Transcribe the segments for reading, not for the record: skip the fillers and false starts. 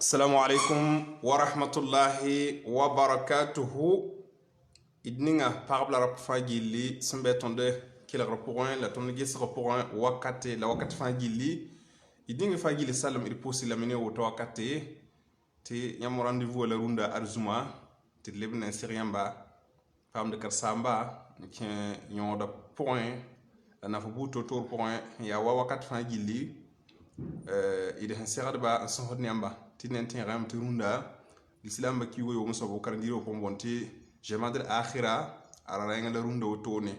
السلام عليكم ورحمة الله وبركاته. إدنينا بقبل رب فاجيلي سنبتون ده كلا ربوين لا تونجيس ربوين وقتي لا وقت فاجيلي إدنينا فاجيلي سلام إربوسي لمني وتو وقتي تي يام رانديفو لا روندا أرزوما تي لبنا سيريامبا فام de karsamba ki nyoda point na fubuto tour point ya wa wakat fاجيلي ide han serba an son hodniamba tinen tin ram turunda l'islam ba kiwo yo muso bokar ndiro ko bonti jamadal akhira ara renga la runda wotone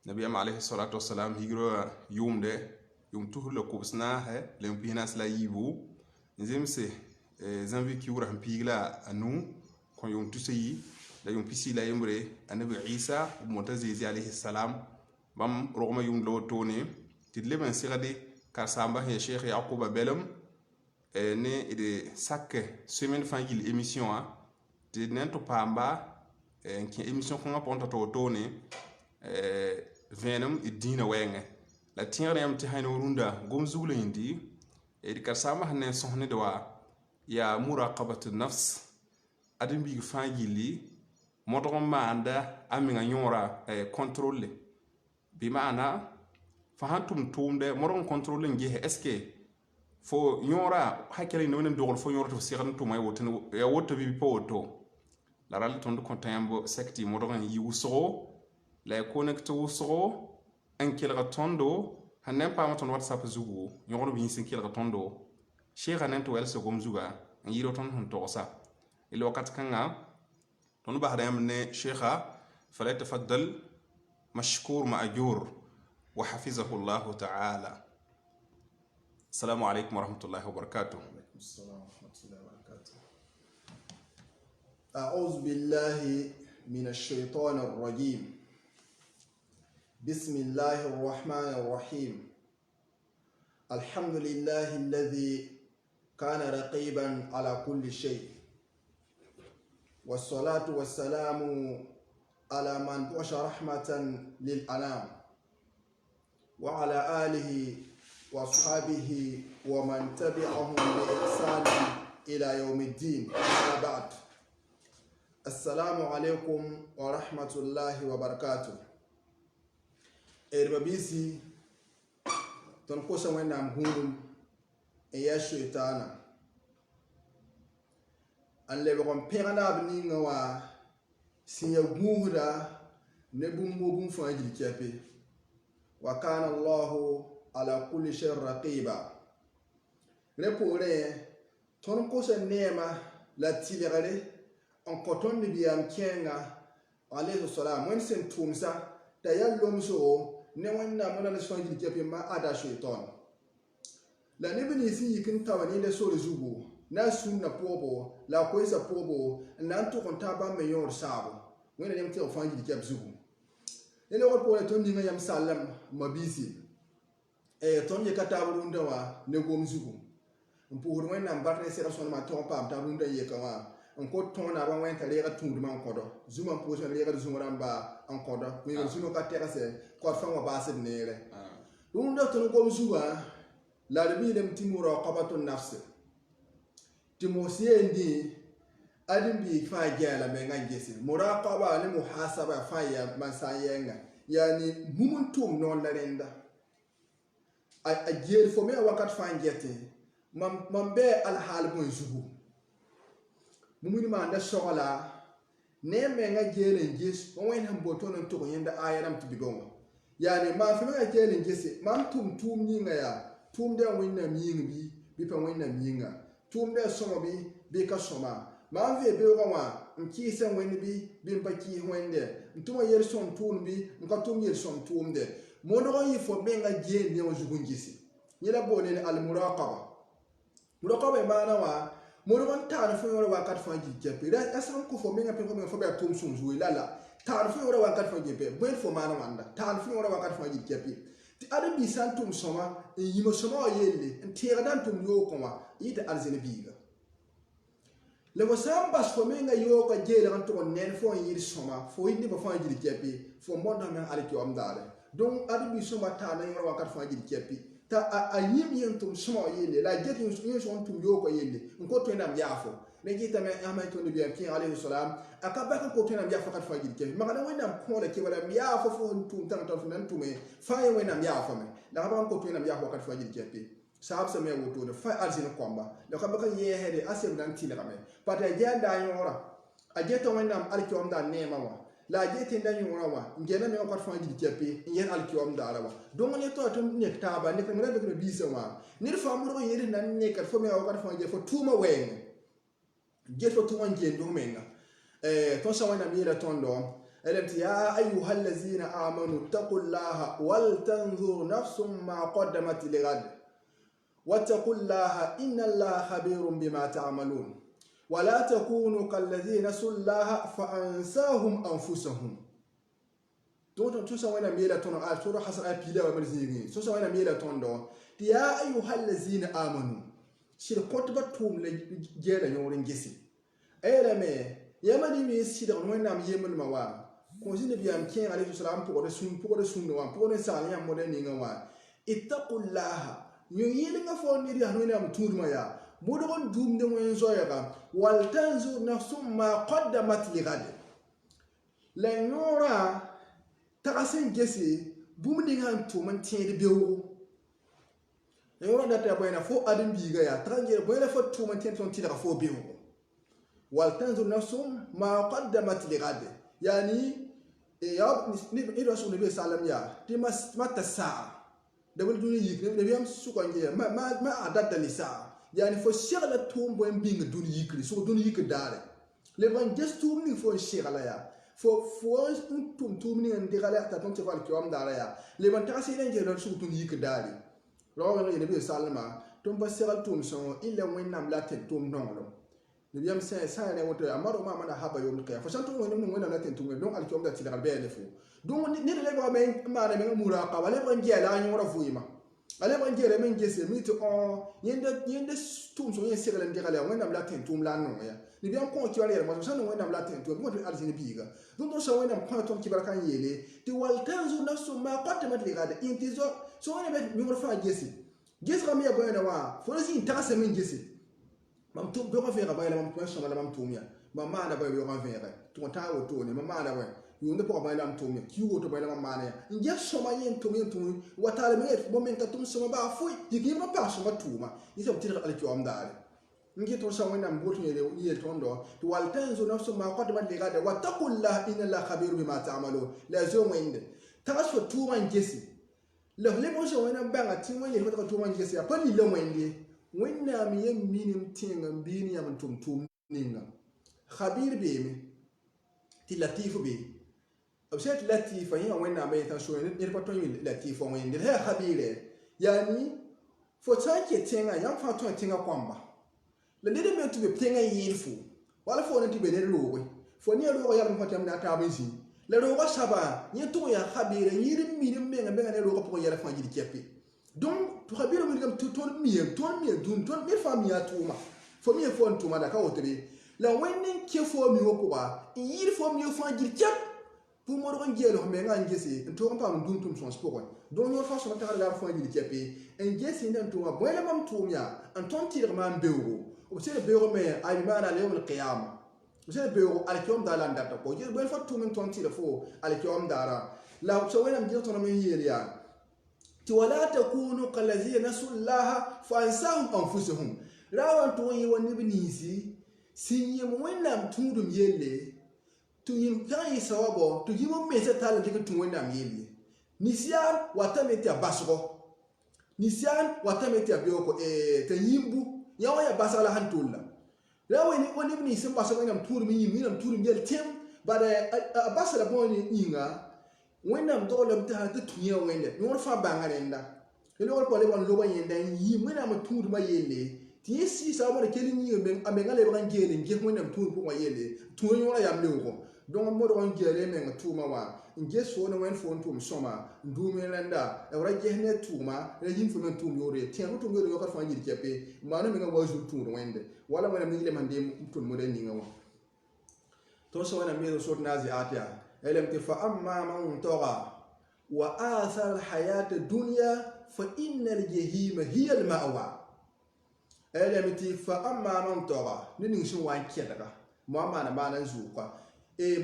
nabi am alayhi salatu wassalam higro yumde yum tuhur la kubsna he lem pinas la yibu nzimse zanvi kiwra han pigla anu kon yum tusayi la yum pisi la yumre anabi isa montazizi alayhi salam bam rogma yum lo wotone tidleben sigade karsamba he Cheikh Yacouba Belem ne ide sakke semaine fangil émission a de nento pamba ki émission ko ngaponta to tone venum idina wenge la tiere yam ti hayno runda gom zugla indi e karsamba hanen sohne de wa ya muraqabatu nafs adin bi fangili moto manda aminga nyora contrôler bi maana fahantum tumde moron contrôler ngehe est-ce que fo nyora hakele no nen dogol fo nyora to siran to may woten ya woto bi poto la ral ton kontambo secti moron yi usro la connect usro en kelra tondo hanen pa ma ton whatsapp zugo nyoro bi sin kelra tondo cheikh hanen to wel so gom zuga yiro ton hon to sa ilo kat kanga ton ba hadam ne cheikha fala tafaddal mashkur ma'jur وحفظه الله تعالى. السلام عليكم ورحمة الله وبركاته. وعليكم السلام ورحمة الله وبركاته. أعوذ بالله من الشيطان الرجيم. بسم الله الرحمن الرحيم. الحمد لله الذي كان رقيبا على كل شيء. والصلاة والسلام على من بعث رحمة للأنام. وعلى آله وأصحابه ومن تبعهم بإحسان إلى يوم الدين. أما بعد، السلام عليكم ورحمة الله وبركاته. إربابيسي تنقص وين نمهون إيا شيطانا أن لبغم بيغنا بنينغوا سيغمورا نبوم بوم فاجل كيبي وكان الله على كل شيء رقيبا. رپورے تون کو سے نیما لا تیلغرے ان کوتون بيام كينغا عليه السلام وين سن تومسا تا يالوم سو ne wonna mona na songi kepi ma ada shaitan la ne bini si yikin tawani da so rezugo na sunna pobo la koisa pobo na to konta ba me yor sabo wena nem te ofangi kepi zugo ele ko pole ton dinga yam salam mabisi ton ye kata burunda wa ne gom zugo mpur wena mbatne sera son ma ton pam ta burunda ye kawa ko ton na ba wen tare ga tundu man kodo zuma poso le ga zuma ba an kodo ko ye zuma ka tera se ko fa wa ba se nere burunda ton gom zuwa la bi dem timura qabatu nafs timosie ndi adin bi fa jala me ngangesi muraqaba ni muhasaba fa ya masayenga yani mumuntum non la renda a jeri fo me wakat fa ngete mam be al hal bon zugu mumuni ma nda sola ne me nga jeri ngis o wen ham botono to ko yenda ayaram to bigonga yani ma fi nga jeri ngisi mam tum ni nga ya tum de winna miyingi bi pa winna miyinga tum de somo bi ka soma ma ve be wa nki sen weni bi mpa ki wende ntuma yer son tun bi nka tum yer son tum de mono yi fo benga je ne o jugungisi yela bone al muraqaba mana wa mono wan tan fo yoro wakat fa ji jepe da asam ko fo menga pe ko fo be tum sum zuwi lala tan fo yoro wakat fa jepe ben fo mana wanda tan fo yoro wakat fa ji jepe ti ada bi san tum soma yimo soma yelle ntira dan tum yo ko wa ita alzene biga le wasam bas fo menga yo ka jele kan to nen fo yir soma fo yindi ba fa jiri kepi fo monda men alki am dale donc adu bi soma ta na yoro wakat fa jiri kepi a yim yin tum shmo yele la get yin shon tum yo ko yele ko to nam yafo ne kita me amay to nabi ki alayhi salam akaba ko to nam yafo kat fajir ke magana we nam ko la ki wala yafo fo tum tan tan nan tume fa we nam yafo me la ba ko to nam yafo kat fajir ke pe sahab sa me woto de fa arzina komba la ka ba ka ye hede asem dan tilaka me pata janda yora a jeto we nam alkiwam da nema wa la jete nda nyora wa ngena me ko fa di kepe yen alkiwam da wa donc ne to tum ne taba ne kamera be ko bisa wa ni fa mu ro yeri nan ne ka fo me ko fa je fo tuma wen je fo tuma nge ndo menga to sa wana mi la tondo elati ya ayyuhal ladzina amanu taqullaha wal tanzur nafsum ma qaddamat lighad wattaqullaha innallaha khabirun bima ta'malun ولا تكونوا كالذين نسوا الله فأنساهم أنفسهم دون توسا وانا ميلا تون سورة حسن أبيلا ومرزيني توسا وانا ميلا تون دو يا أيها الذين آمنوا شير كتبة توم لجيلا يورين جسي أيلا مي يمني مي سيدا وانا ميمن موا كونسي نبيام كين عليه السلام بقول سون نوام بقول ساليا مودني نوام اتقوا الله يويلنا فون نيري هنونا متور مايا مودون دوم دم وينزويا والتنزو نفسهم ما قدمت لغد لن يرى تغسين جسي بوم ديغان تو من تين بيو يورا داتا بوينا فو ادم بيغا يا ترانجير بوينا فو تو من تين تي فو بيو والتنزو نفسهم ما قدمت لغد يعني يا نيدو سو نبي سالم يا دي ما تسا دبل دوني يك نبي ام سوكانجي ما عدد لسا يعني فو شغله توم بوين بينغ دون يكري سو دون يك دار لبان جست توم ني فو شغله يا فو توم ني اندي غلا تا تون تفال كيوم دار يا لبان تاسي نجي دون سو دون يك دار لو غا نبي سالما توم با شغل توم سو الا وين نام لا تن توم نونلو نبي ام سا ne woto amaro ma mana haba yom kaya fo santo woni mun wona latin tum don al kiom da tilagal be le fu don ni le ba me ma ne me mura ka wala ban je la nyora fuima ale ban jere men gese mi to yende tum so yen segalen de gale wona la ten tum la no ya ni bien ko ti wala mo so no wona la ten tum mo to arzini biga don do so wona ko to ki barkan yele ti wal tanzu nafsu ma qaddamat li gada intizo so wona be mi mo fa gese kam ya boyna wa fo si intasa men gese mam tum do ko fe ga bayla mam ko so mam tum ya mamma na ba yo kan fe ga to ta wo to ne mamma na wa yunde po bayla am tum ki wo to bayla mamma ne nje so ma yen tum watale me bo men ka tum so ba fu yiki ma pa so ma tuma yisa mtira al ki am dare ngi to so wona mbotu ye to ndo to wal tanzu nafsu ma qaddamat li gada wattaqullaha inna la khabirun bima ta'malun la zo mwende ta so tuma ngesi le mo so wona banga tin woni ko tuma ngesi pa ni le mwende wonna mi yem minim tinga mbini am tum ninga khabir be me ti latif be abset latifa yin wonna mai ta so ne ko to yin latifa won ne ha khabire yani fo tanke tinga yam fa to tinga kwamba le de me to be tinga yilfu wala fo ne ti be ne rowe fo ne rowe yam fa tam na ta be si le rowe saba yin to ya khabire yirim minim me ngabe ne rowe ko yara fa jidi kepi donc to khabire mi gam to mi dun ton mi fa mi atuma fo mi fo ntuma da ka wotere la wennen ke fo mi ko ba yir fo mi fa jidi kep pour mo ron jelo me nga ngesi to ko pam dun tum son sport donc yo fa so ta la fo jidi kepi en ngesi ndan to bo le mam tumya en ton tir man beuro o se beuro me ay mana le yom al qiyamah o se beuro al kiom da landa ta ko je bo fa tum ton tir fo al kiom dara la so wena mjito no men yeliya ti wala takunu kallazina nasullaha fa ansahum anfusuhum rawan to yi woni binisi sinye mo wena mtundum yelle tuyin kan yi sawabo tuyin mo mese tala de tun wenda miyeli nisian watameti abasgo nisian watameti abioko tayimbu yawa ya basala hantulla rawe ni woni ni simba so ngam turu mi yimi nam turu miyel tem bada abasala boni inga wenda mdolo mta ta tunya wenda ni won fa bangarenda ele wol ko le won lo yenda yimi nam turu ma yelle ti si sa mo de kelin yimi amenga le ban gele ngi wenda turu ko yelle tunya wala ya mlewo donc mo do ngere men tuma wa nge so no wen fon tum soma ndume landa e wara jehne tuma re yin fu men tum yore tien tum yore yo ka fa yiri kepe manu men wa ju tum wende wala mo ne man de tum mo de ni ngawa to so wana mi so nazi atia elem te fa amma man toga wa athara alhayata dunya fa innal jahima hiya almawa elemiti fa amma man toga ni ning shin wan kedaga muamma na banan zuqa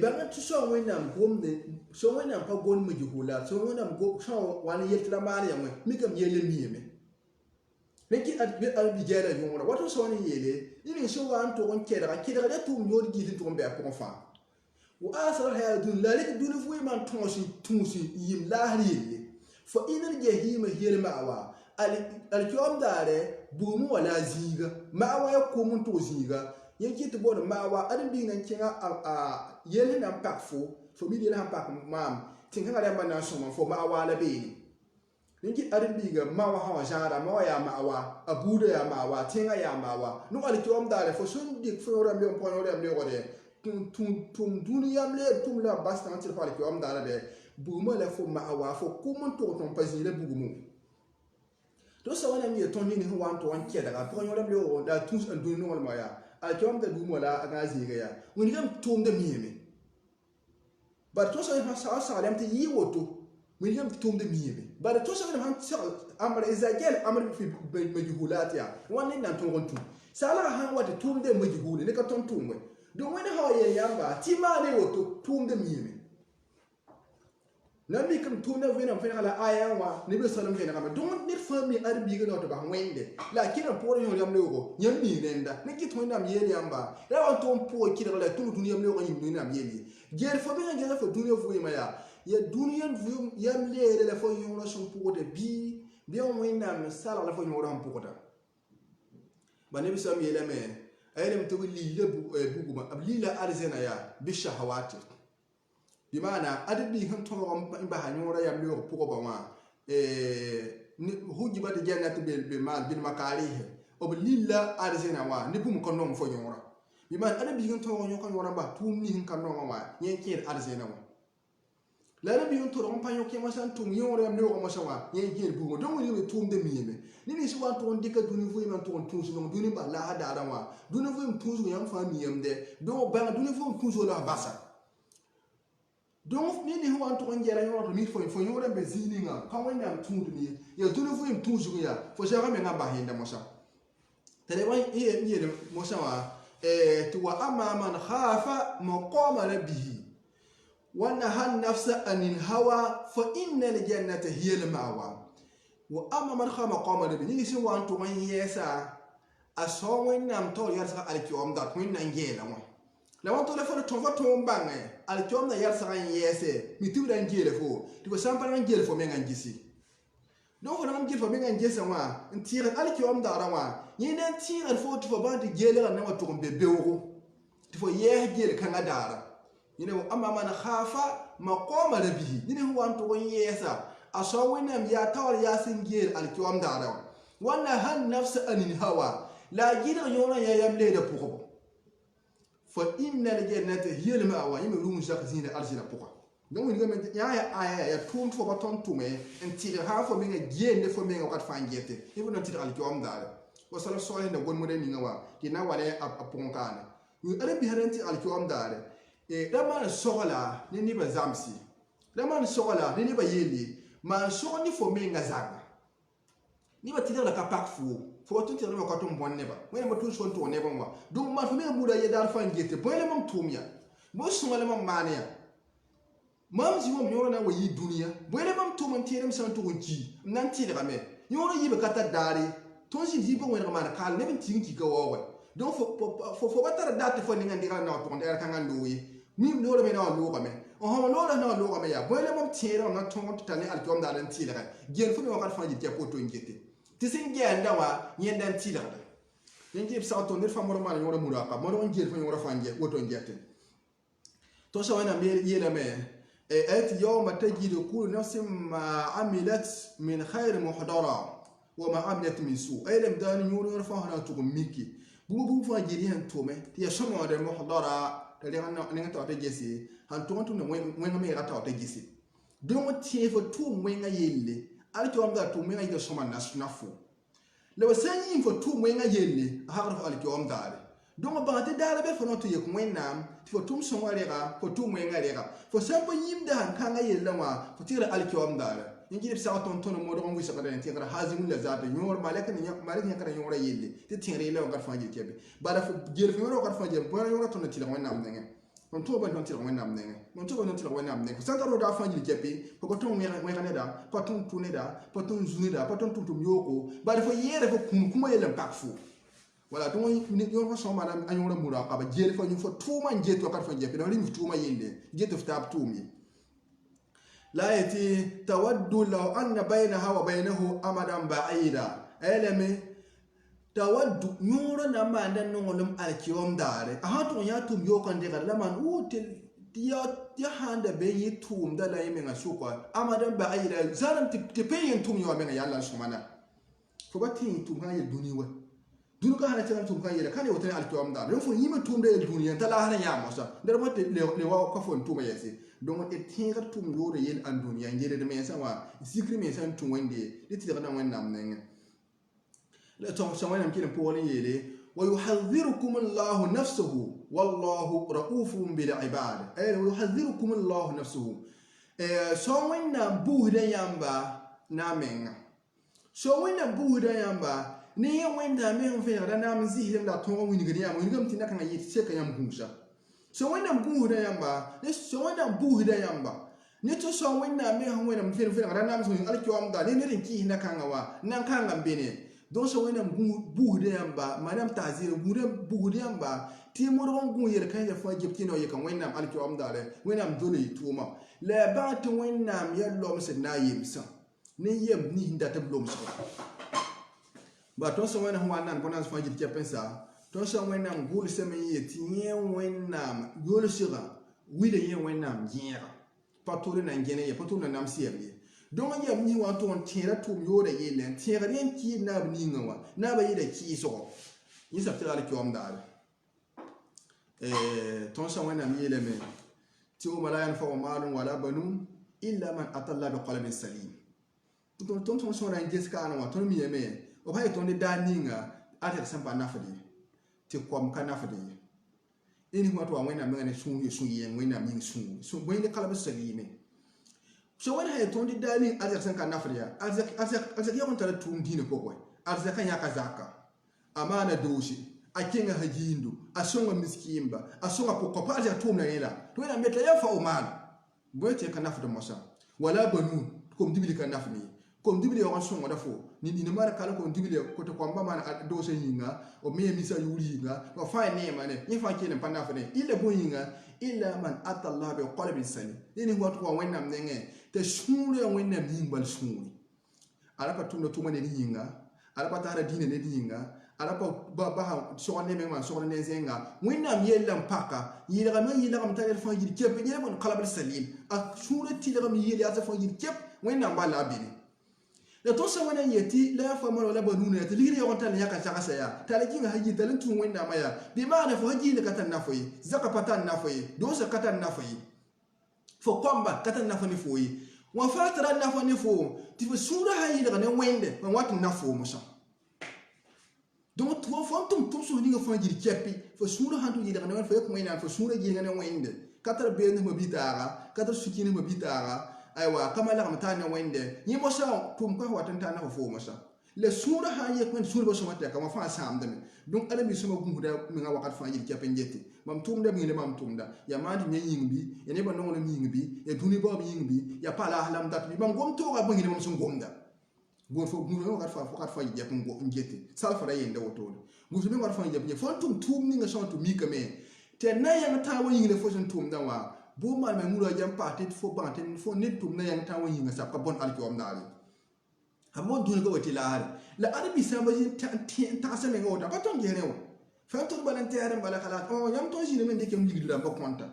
banga tu so wenam gomne so wenam pa gon mu jihula so wenam go so wan yetla mari yamwe mikam yele miyeme neki al bijara yumra wato so ni yele ni so wan to gon kedaga da tum nyodi gidin to be ko fa wa asar hayadun la lek dun fu man tunsi yim lahri fa inal jahima hiya almawa al kyom dare bumu wala ziga mawa ya ko mun to ziga yanki to bod mawa adin bi nan kinga a yele nan pakfo fo mi de nan pak mam tinga ngare man na soma fo mawa la be yanki adin bi ga mawa hawa jara mawa ya mawa abuda ya mawa tinga ya mawa no al kyom dare fo sun dik fo ram be on ram le gode tum duniyam le tum la bastan til fal kyom dare be bumu la fo mawa fo ko mun to ton pasile bugumu to sa wana mi ton ni wan to wan ke daga ko yoram le da tous an dun no ma ya al kyom da du mola aga ziga ya woni gam tum da miyeme bar to sa ha sa lam te yi woto woni gam tum da miyeme bar to sa han sa amra izagel amra fi majhulat ya wani nan to gon tu sala han wata tum da majhul ne ka ton tum we do wani ha ye yamba ti ma ne woto tum da miyeme na mi kam tuna vena fena ala aya wa ne be salam vena kama don ne fami arbi ga to ba wende la kina por yo yam lego nyam mi nenda ne kit wenda mi yeli amba la wa ton po kida la tunu dunya mi lego nyim na mi yeli ger fo be ngela fo dunya fu ma ya dunya fu yam le la fo yo la son po de bi on wenda mi sala la fo yo ram po ta ba ne bi sam yele me ayem to li le buguma ablila arzena ya bi shahawati bimana adabi han to ba hanyora ya mlo ko ba wa ni huji ba de jannatu be mal bil makarihi oblilla arzena wa ni bum ko non fo nyora bimana adabi han to nyoko nyora ba tum ni han kan non wa nyen kir arzena wa la adabi han to ron pa nyoke ma san tum nyora ya mlo ko ma sa wa nyen kir bu don ni be tum de miyeme ni si wa to ndika duni fu man to tum su duni ba la hada ran wa duni fu tum su yam fa miyem de do ba duni fu tum su la basa donc ni wan to ngera yo to mi fo yo be zininga ka wani am tundu ni ya dunu fu im tunzu ya fo jara me nga ba hinda mosa tele wan ye mosa wa tu wa amma man khafa maqama rabbih wa naha nafsa anil hawa fa innal jannata hiya al ma'wa wa amma man khafa maqama rabbih ni si wan to man yesa aso wani am to yar sa alkiwam da kun nan ngela wa la wan to le fo to fa to mbanga al kyom na yar sagan yese mi tu dan jele fo to sampa dan jele fo menga ngisi do fo dan jele fo menga ngisa wa ntira al kyom da rawa ni nan tira fo to ba de jele na wa to be bewgo to fo ye jele kan adara ni ne amma man khafa maqama rabihi ni ne wan to won yesa aso wonam ya tawar yasin jele al kyom da rawa wana han nafsa anil hawa la jira yona ya yamle da puko fa innal jannata hiya al ma'wa yimi rumu shaqzina arsina puka donc ni gamen ya tum fo baton tume en tire ha fo menga gende fo menga wat fangete ibu non tire al kiwam dare wa sala so hende gon modeni ngawa dina wale aponkana ni arabi harenti al kiwam dare da man sogola ni ba zamsi da man sogola ni ba yeli man so ni fo menga zanga ni ba tire la kapak fu fo to tire ko to bonne ba mo ma tu so to ne ba wa donc man fo menga buda ye dar fangete boyle mam tumya mo sungale mam mania mam zi mom yoro na wa yi dunia boyle mam to man tire sam to gonki nan tire ga me yoro yi be kata dare ton si zi bo wona ma kal ne bin tinki ka wo donc fo batara date fo ni ngandira na to ndere kan ngando yi mi no me na lo ga me o no na lo ga me ya boyle mam tire na to to tane al tom da lan tire ga gen fo mi wakat fanji te ko to ngete tisin gen da wa yendan tire ga yenki sa to ne fa mo ma yoro mura ka mo don gen fo yoro fanje woto ngete to so wana me yela me et yawma tajidu kullu nafsin ma amilat min khair muhdara wa ma amilat min su aylam dan yoro fa hana to miki bu fa jiri han to me ya somo de muhdara de ne ngata to jesi han to to ne wenga me ga to jesi don tie fo to wenga yelle al to am da to menga yiga soma nasnafu le wasanyi fo to wenga yelle ha ga al to am da donc ba te dara be fo no to ye ko wennam ti fo tum son warega fo tum wenga rega fo sampo yimda han kanga yella wa fo tira alkiwam dara ingi sa ton ton mo do ngi sa kada tira hazimul lazat nyor malaka ni malik ni kada nyora yelle te tira ile on garfa jil kebe bada fo jel fi ro garfa jel bo yora ton tira wennam nenge mon to ban ton tira wennam nenge mon to ban tira wennam nenge sa taro da fa jil kebe ko ton me kana da ko ton tune da ko ton zuni da ko ton tum yoko bada fo yere fo kuma yelle pakfu wala to ni yo so madam anyora muraqaba jel fo ñu fo tuma njeto ka fa jefe no lim tuma yende jeto tab tumi la yati tawaddu law anna bainaha wa bainahu amadan ba'ida eleme tawaddu nyoro na manda no ngolum alkiwam dare aha to ya tum yo kan de la man utel ya handa be yi tum da la yimi ngasuka amadan ba'ida zaram te peyen tum yo me yalla sumana fo batin tum ha ye duniwa dunu ka hana tana tum kan yele kan yote alkiwam da don fo yima tum de duniya tala hana ya mosa der mo te le wa ka fo tum yesi donc et tinga tum yore yel an duniya ngere de men sawa sikri men san tum wende de ti daga nan nam nenge le to so wanam kin po woni yele wa yuhadhirukum Allah nafsuhu wallahu raufun bil ibad ay yuhadhirukum Allah nafsuhu so wanam buhda yamba namenga so wanam buhda yamba ni wenda men fe ra nam zihim da to woni gari am woni gamti nakanga yiti se kanyam hunsa so wenda buhda yamba ne so wenda buhda yamba ne to so wenda me han wenda fe ra nam so alki am da ne rin ki nakanga wa nan kanga bene don so wenda buhda yamba madam tazir buhda yamba ti mo ron gun yer kan ya fa jipti no yekan wenda alki am da le wenda dole tuma la ba to wenda yallom se na yimsa ne yem ni hinda tablom so ba ton so wena hwanan bonan so fajit kepensa ton so wena ngul seme yeti nye wena yol sira wile ye wena mjera patole na ngene ye patole na namsiye don ye mi wa ton tira tum yore ye len tira ren ki na bninga wa na ba yida ki so yin sa tira ki omdar ton so wena mi yele me ti o malayan fa malun wala banun illa man atalla bi qalbin salim ton so na ngeska na wa ton mi yeme o bay ton de daninga ate sempa nafadi ti kom ka nafadi ini wato wa wena mena sun ye wena min sun boy le kala salime so wena hay ton de daning ate sempa nafadi azak ya kontara tum dine ko boy azak ya kazaka amana doshi akinga hajindu asonga miskimba asonga ko pa azak tum na yela to wena meta ya fa oman boy te ka nafadi mosa wala banu kom dibili ka nafni kom dibili yon songa da fo ni mara kala ko dibili ko to kwamba man do se yinga o me misa yuri yinga o fa ne mane ni fa kene panda fa ne illa bo yinga illa man atallah bi qalbin salim ni wat ko wennam nenge te shure wennam yimbal shure ala pa tumno tumane ni yinga ala pa tara dine ne yinga ala pa ba so ne me man so ne zenga wennam yellam paka yila ma yila kam tayel fa yir kep ni mon qalbin salim a shure ti la mi yila ta fa yir kep wennam ba la bini la to sa wana yeti la fa mo la banu ne tili ya wonta ya ka chaka saya talaki ga haji talin tun wanda maya bi ma na fa haji ne katan nafoyi zaka patan nafoyi do sa katan nafoyi fo komba katan nafoni foyi wa fatara nafoni fo ti fa sura hayi daga ne wende wa wat nafo musa donc to fo tum so ni ga fa jiri kepi fo sura hantu yi daga ne fa ko wena fo sura ji ga ne wende katar be ne mabitara katar suki ne mabitara aywa kama la kamta na wende ni mo sa tum ka watan ta na fo mo sa le sura ha ye kun sura bo so mata kama fa sam dami donc ala mi suma gungu da mi nga wakat fa yir ci penjeti mam tum da mi le mam tum da ya madi ne yingbi ya ne ba no no mi yingbi ya duni bo mi yingbi ya pala halam dat bi mam gom to ga bangi mam sun gomda go fo gungu wakat fa yir ci penjeti sal fa da yende woto go so mi wakat fa yir ci fo tum ni nga so to mi kame te na ya ta wo yingle fo sun tum da wa bo mal me mura jam partit fo banten fo netum na yang tawo yinga sa ka bon alki om dali amo dun go wati la arabi samba ta sa me ngota ba ton gere wo fa ton balante aram bala kala o yam ton jine men de kem ligdu da ba konta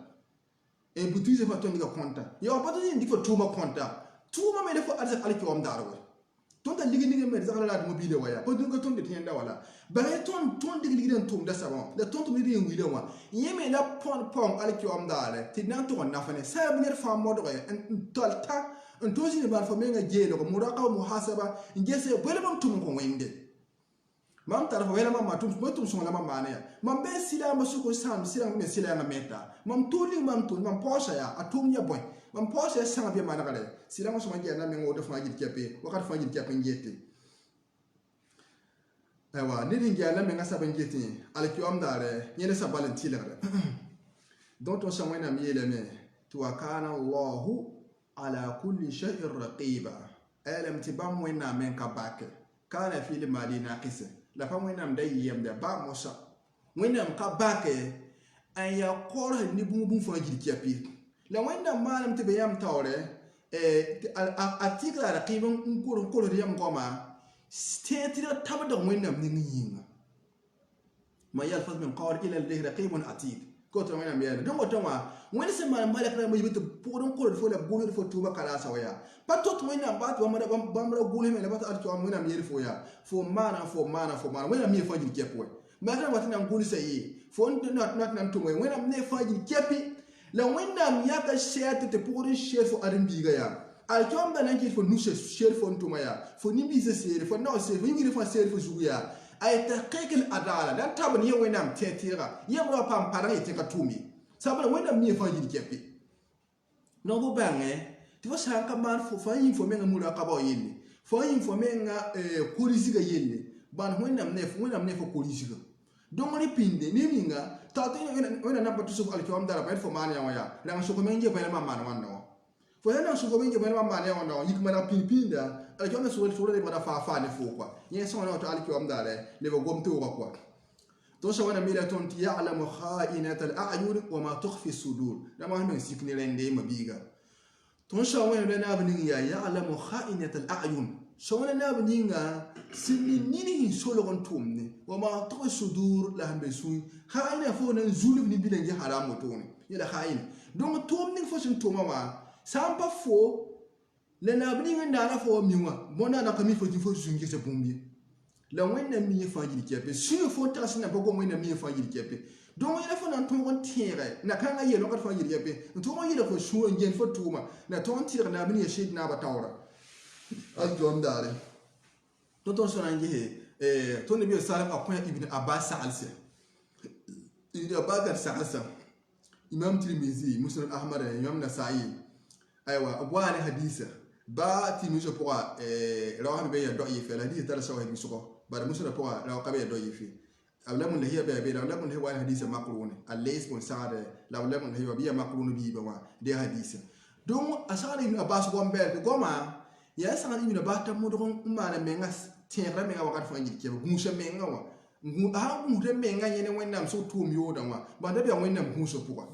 e butuze fa ton diga konta yo ba ton ndi fo tuma konta tuma me defo arza alki om daro ton da ligi ngi me zakala la mobile waya ba dun ko ton de tienda wala ba ton digi tum da sabon da ton mi ri ngile wa yeme la pon alki om dale ti nan to na fa ne sa bu ner fa modo en tolta en toji ne ba fa me nga jelo ko muraqa muhasaba ngese bele bam tum ko wende mam tar fo wela mam matum so la mam mane ya mam be sila ma su ko sam sila me sila nga meta mam tuli mam tun mam posha ya atum ya boy mam posha sa be mana kale sila ma so ma na me ngodo fa jit kepe wakat fa jit kepe ngete aywa ni dinga la me ngasa ban ngete al ki am dare nyene sa balanti la donc on sa wena mi yele me tu kana allah ala kulli shay'in raqiba alam tibam wena men ka bake kana fi madina qisa la fa wẽnnaam da yɩɩm da ba mosa wẽnnaam ka bake n yaa korsd ne bũmb fãa gil kɛpɩ la wẽnnaam maalem tɩ b yãmb taoore a tɩgra a raqɩɩb n kors yãmb goama tẽe tɩ d tabda wẽnnaam ning yĩnga ma yalfaz min qawl ila ladayhi raqibun atid ko tɩ wẽnnaam yeele dẽn woto wã wẽnd sẽn maan malak rãmb yɩ tɩ pʋgd n kors fo la gʋlsd fo tʋʋma kalaasa wa yaa pa tot wẽnnaam baa tɩ bãmb ra gʋlsme la ba tɩ ad tɩ wẽnnaam yeel fo yaa fo maana wẽnnaam ne fãa gil kɛp wɛ malak rãmb tɩ na n gʋlsa ye fo nat na n tʋm wɛ wẽnnaam ne fãa gil kɛpɩ la wẽnnaam yãka sɛɛt tɩ pʋgd n seed fo ãdem-biiga yaa alkiomda na n kɩt fo nusa seed fo n tʋma yaa fo nin-biisã seede fo nao seed fo yĩngri fãa seed fo zugu yaa ay tahqiq al-adala dan tabn ye wẽnnaam tẽtɩɩga yẽmb ra paam parg yetɩ ka tʋʋm ye sabla wẽnnaam ne fãa gil kɛpɩ donc b bãngẽ tɩ fo sã n ka maan fo yĩng fo menga muraqaba wa yelle fo yĩng fo menga korisga yelle bãn wẽnnaam ne fo korisga donc rẽ pĩnde ne ninga t'a tɩ wẽnna na pa tʋ sʋk alkiom dara pa fo maan yã wã yaa rãng sʋk meng je bõe mam maan wãnda wã fo yã na sʋk meng je bõe mam maan yã wãnda wã yik mana pĩn-pĩnda alkiom na sʋgd le bada faa ne fo kɔa yẽ sõn na tɩ alkiom dara le ba gom tooga kɔa to sa wana mila ton ti ya'lamu kha'inata al-a'yun wa ma tukhfi as-sudur dama men sikni rende ma biga ton sa wana le na bni ya ya'lamu kha'inata al-a'yun so wana na bni nga sinni nini solo gon tumne wa ma tukhfi as-sudur la hambe suy kha'ina fo nan zulum ni bilen ya haram toni yela kha'ina donc tumni fo sin tuma ma sampa fo le na bni nga na fo miwa mona na kami fo ti fo sungi se bumbi la wẽnnaam mi fãa gil kɛpɛ sũur fo n tag sẽn na pa gom wẽnnaam mi fãa gil kɛpɛ donc yẽla fo na n tõog n tẽege na kãngã yel wãkat fãa gil kɛpɛ n tõog n yɩla fo sũur n gen fo tʋʋma na tõog n tɩrg naab ne ya sɩd naaba taoora a jom daare to tõnd sõ na n gese tõnd nabi salam a kõ ibn abbas saglsɛ ibn abbas gar saglsã imam tirmizi muslim ahmad imam nasai aywa b waa ne hadisa ba ti miso poa rawa be ya do yife la di tara sawa miso ko bara muso na poa rawa ka be do yife awla mun hiya be awla mun hiya hadisa makrun al-lays mun sa'ada la awla mun hiya biya makrun bi ba de hadisa donc asana ibn abbas gombe goma ya asana ibn abbas ta modon umana menga tẽegrã menga wakat fãa yik kɛb gũusa menga wã a gũusda menga yẽne wẽnnaam sẽn tʋʋm yoodã wã bãnda bɩa wẽnnaam gũusã pʋga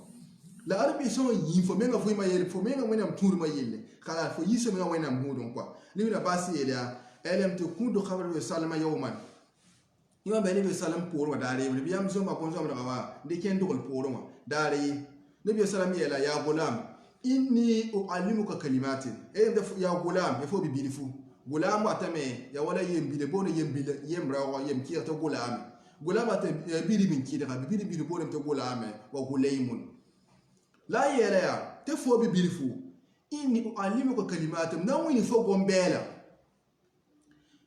la arabi sõn yĩ fo menga vɩɩmã yelle fo menga wẽnnaam tũudmã yelle kala fo yɩsã menga wẽnnaam gũudẽ kɔa libna bas yeel yaa alam tɩ khabr salama yawman yõ bɩ nabi salam poorẽ wã daare yembre bɩ yãmb zõma kõn zõmdga wã dɩ kẽn dogl poorẽ wã daare ye nabi salam yeela ya gulam inni uallimuka kalimatin ya gulam ya fo bibili fu gulam watame ya wala yembile bono yembile yembra wa yem kiyata gulam gulam ata bili bin kidga bili bono te gulam wa gulaymun la yela ya te fo bibili fu inni uallimuka kalimatin nan wini fo gombela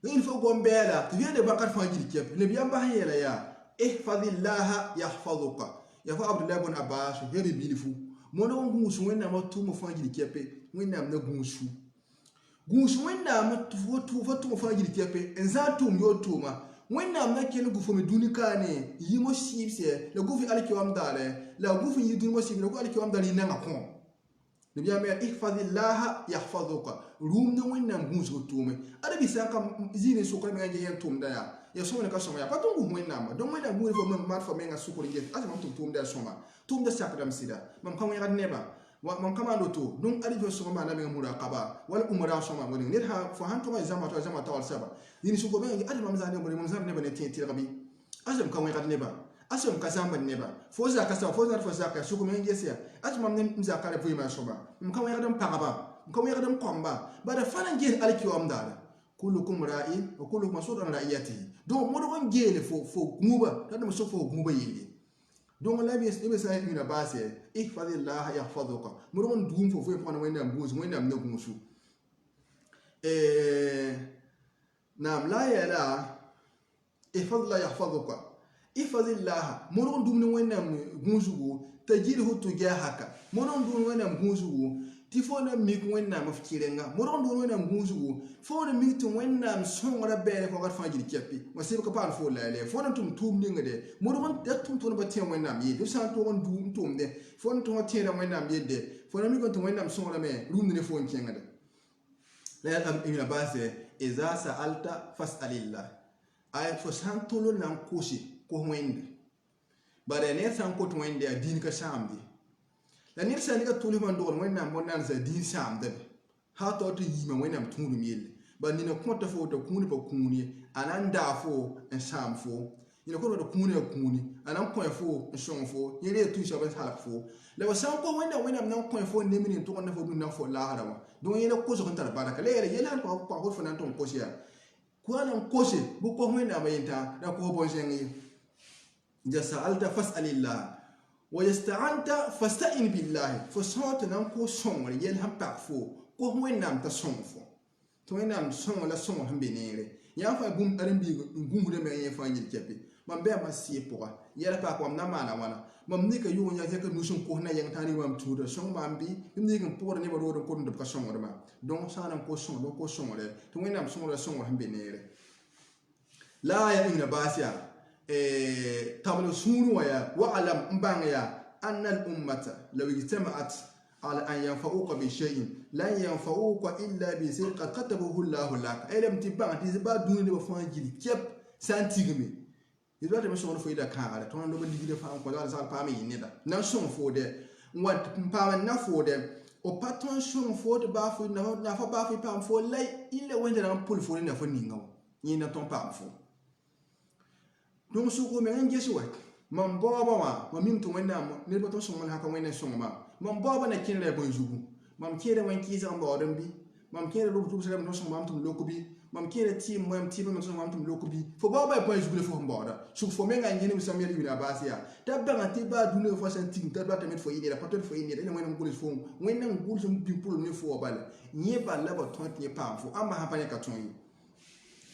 wini fo gombela to yede bakar fa jil kep le biya ba yela ya ihfazillaha yahfazuka ya fa abdullah ibn abbas yede bili fu mono ngusu wẽnnaam a tʋʋm fãa gil kɛpɛ wẽnnaam na gũusu wẽnnaam fo tʋʋm fãa gil kɛpɛ n zã n tʋʋm yood tʋʋma wẽnnaam na kell gu fo me dũni kaane yɩ mo sɩɩbsɛ la gu fɩ alkiwam daare la gu fɩ yɩ dũni mo sɩɩb la gu alkiwam daare yɩ nanga kõ nabiyaam ya ihfazillaha yahfazuka rũum ne wẽnnaam gũusg tʋʋme ada bɩ sã n ka zĩig ne sʋkra menga ge yẽn tʋʋmda yaa ya sõmne ka sõma yaa pa tõn gus wẽnnaamã donc wẽnnaam gũusd fo mat fo menga sʋkr n get asa mam tʋm tʋʋmda sõma tʋʋmda sakdame sɩda mam ka wẽgd nebã mam ka maan woto donc ad fo sõma maana menga muraqaba wala umra sõma wẽning ned fo sãn tʋma zãma taool saba yĩn sʋko menga ad mam zãnd mam zãmb nebã ne tẽ tɩrg bɩ asam ka wẽgd nebã asam ka zãmbd nebã fo zaka sa fo zãd fo zaka sʋk meng ges yaa ati mam ne zaka ra vɩɩmã sõma m ka wẽgd n pagba m ka wẽgd n kõmba bala fa na n ges alkiwam daara kullukum ra'in wa kullukum mas'ulun an ra'iyatihi donc modg n geele fo gũuba la dame sõ fo gũuba yelle donc la bi sa ibn abbas ihfazillah yahfazuka modg n dũum fo vɩɩm pʋgã wẽnnaam gũus wẽnnaam ne gũusu naam la yɛla ihfazillah yahfazuka ihfazillah moron dum ni wẽnnaam gũusugu tajiduhu tujahaka moron dum wẽnnaam gũusugu tɩ fo na mik wẽnnaam f kɩrenga moron dum wẽnnaam gũusugu fo na mik tɩ wẽnnaam sõngra bɛɛne fo gat fãa gil kɛpɩ wa sɩb ka paan fo la a lɛ fo na tʋm tʋʋm ningde moron da tʋm tʋʋm ba tẽ wẽnnaam yɩɩ b sã n tʋg n dʋʋm tʋʋmde fo na tʋg n tẽeda wẽnnaam yelde fo na mik n tɩ wẽnnaam sõgrame rũmd ne fo n kẽngda la ya ibn abbas iza sa'alta fas'alillah ay fo san tolo nan kosi ko wẽnde bare ne san ko to wẽnde a din ka samdi la ned sã n ka tʋls man dogl wẽnnaam bõn-naan sã dĩin sãamdame ha tao tɩ yiima wẽnnaam tũudum yelle ba nina kõta fo t'a kũuni pa kũun ye a na n daa fo n sãam fo nina kõta t'a kũuni a kũuni a na n kõ fo n sõng fo yẽ ree tũ soab n halg fo la ba sã n kõ wẽnnaam na n kõ fo n nemd n tʋg n na fo dũnna fo laasra wã donc yẽla kosg n tar barka la yɛla yɛl sãn pa fo na n tʋg n kos yaa kuana n kose bɩ kos wẽnnaam a yentã ra kos bõn-zẽng ye ja sa'alta fas'alillah wa yasta'anta fasta'in billahi fo sõor tɩ na n kos sõngr yɛl sẽn pak fo kos wẽnnaam t'a sõng fo tɩ wẽnnaam sõng la sõng sẽn be neere yãmb fãa bũmb ãdem-biig n gũusdame yẽ fãa yel kɛpɩ mam bɩ a ma sɩɩ pʋga yɛla paak wam na maana wãna mam nika yʋʋg yã zẽka nus n kos na yɛng tã ne mam tuuda sõng maam bɩ bɩ nik n pʋgd nebã rood n kod n db ka sõngdmã donc sã n kos sõngd kos sõngre tɩ wẽnnaam sõng la sõngr sẽn be neere la ya ibn abbas ya tablo sũur wã ya wa'lam n bãng ya anna al ummata law ijtama'at على أن ينفعوك بشيء لن ينفعوك إلا بشيء قد كتبه الله لك أيلم تبان تزبا دون بفان جيل كيب سانتيغمي يدوات مسون فويدا كارا تون لو بليغي فان كو دال سال بامي نيدا نان سون فودé wat pam na fodé o patron son fode ba fo na fa ba fi pam fo lay ile wende na pul fo na fo ninga ni na ton pam fo donc su ko me ngesi wat man boba wa ma mim to wenda ne ba to son man haka wenda son ma man boba na kin re bon jugu mam kire wan ki sa mbodan bi mam kire lu tu sere no son mam tum lokubi mam kire tim mam tim mam son mam tum lokubi fo boba e bon jugu le fo mboda su fo me nga ngene mi samel ibn abbas ya tabba ngati ba dune fo san tim tabba tamet fo yidi la patot fo yidi le wenda ngul fo wenda ngul so pipul ne fo bala nye ba la ba ton nye pam fo amma ha pa ne ka ton yi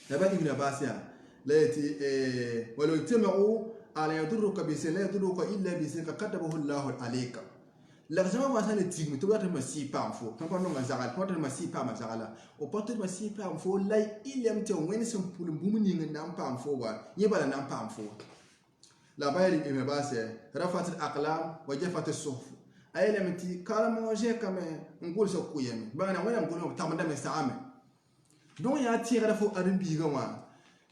tabba ibn abbas ya la yati wala yatma'u ala yadurruka bi sala yadurruka illa bi sala katabahu Allah alayka la zama ma sane tigmi to wata masi pam fo kan no ngazagal to masi pam mazagala o pote masi pam fo lay ilem te wen sem pulum bumuni ngam pam fo wa yebala nam pam fo la bayri ibn base rafat al aqlam wa jafat as suhuf aylam ti kalamo je kame ngul so kuyem bana wala ngul tamanda me saame don ya tira fo arbi gawa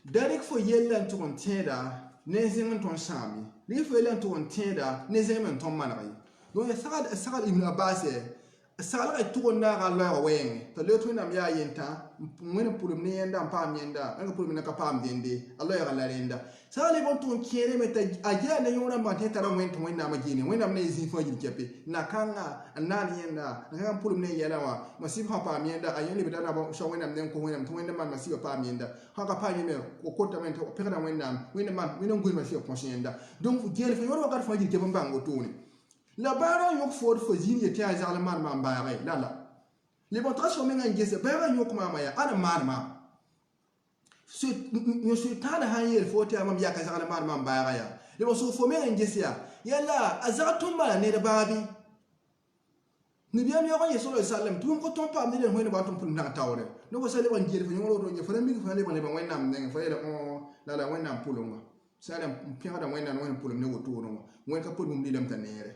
direct fo yellan to on teda ne zeng ton sami li fo yellan to on teda ne zeng ton manari donc sagad ibn abbas sagad ay to na ga la weng to le to nam ya yenta ngene pulum ne yenda pam yenda nga pulum na ka pam dende allah ya la renda sagad bon ton kere meta aja na yona ma te tara wen to wen na ma gine wen nam ne zin fo jil kepe na kanga nan yenda na kan pulum ne yela wa masib ha pam yenda ayoni bidana ba so wen nam ne ko wen nam to wen nam masib pam yenda ha ka pam yeme ko ko tamen to pera wen nam wen nam ngul masib ko yenda donc gel fo yoro wakat fo jil kepe bango to ni la bara yok ford fo zin yeti a zagla mar ma baare la la le bon traso me ngan gese bara yok ma ya ana mar ma so yo so tana ha yer fo te amam ya ka zagla mar ma baare ya le bon so fo me ngan gese ya la azatum ma ne da babi ni biam yo ko yeso sallam tum ko ton pa ne le hoyne ba tum pun na tawre no ko sale wan gere fo nyoro do je fo mi fo le ban wennam ne fo le on la wennam pulunga salam piada wennam pulum ne woto no wen ka pulum ni lam tanere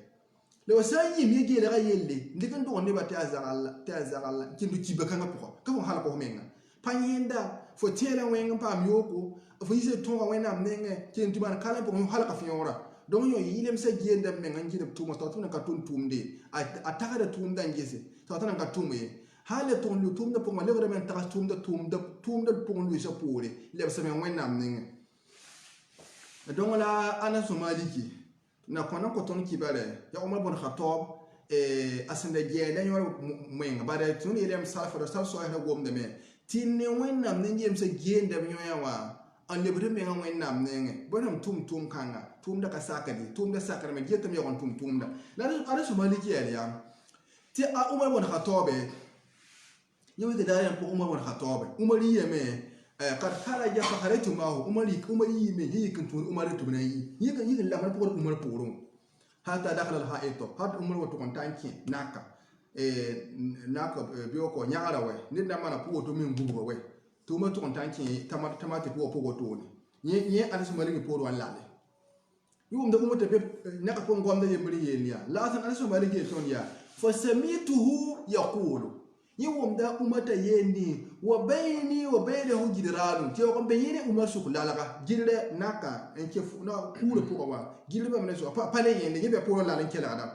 le wasayi mi gele ga yelle ndikan do ne ba ta azaralla kindu kiba kanga poko ka fo hala ko menga panyenda fo tela wenga pa myoko fo yise tonga wena mnenge kindu ban kala ko hala ka fiora donc yo yilem sa genda menga ngide tuma to tuna ka tun tumde ataka da tumda ngese to tana ka tumye hala ton lu tumda po male re men ta tumda po lu sa pore le sa men wena mnenge donc la ana somaliki na kona ko ton kibare ya Umar bin Khattab asanda genda yor menga bare tun yelem salfa da salso ay gomde me tinne wennam ne yem sa genda mi yawa an lebre menga wennam ne bonam tum kanga tum da ka sakadi tum da sakara me geta mi yon tum da la ara su maliki ya ti a Umar bin Khattab yow de daren ko Umar bin Khattab Umar yeme قد خرج فخرجت معه أمري من يكن تون أمري تبني يكن لا من بقول أمر بقولون حتى دخل الحائط هذا أمر وتكون تانكين ناكا ناكا بيوكو نيارا وي نيدا ما نبغو تومين بوغو وي توما تكون تانكين تما تبغو بوغو توني يه أنا سمعني بقول وان لالي يوم ده أمر تبي ناكا كون قام ده يمري يليا لازم أنا سمعني كيتون يا فسميته يقول يوم ده أمتا يني وبينه جدران تيو كم بيني أمر سوق لالك جدر ناكا إنك نا كول بقوا جدر بمن سوق فبالي يني يبي أقول لالك كلا هذا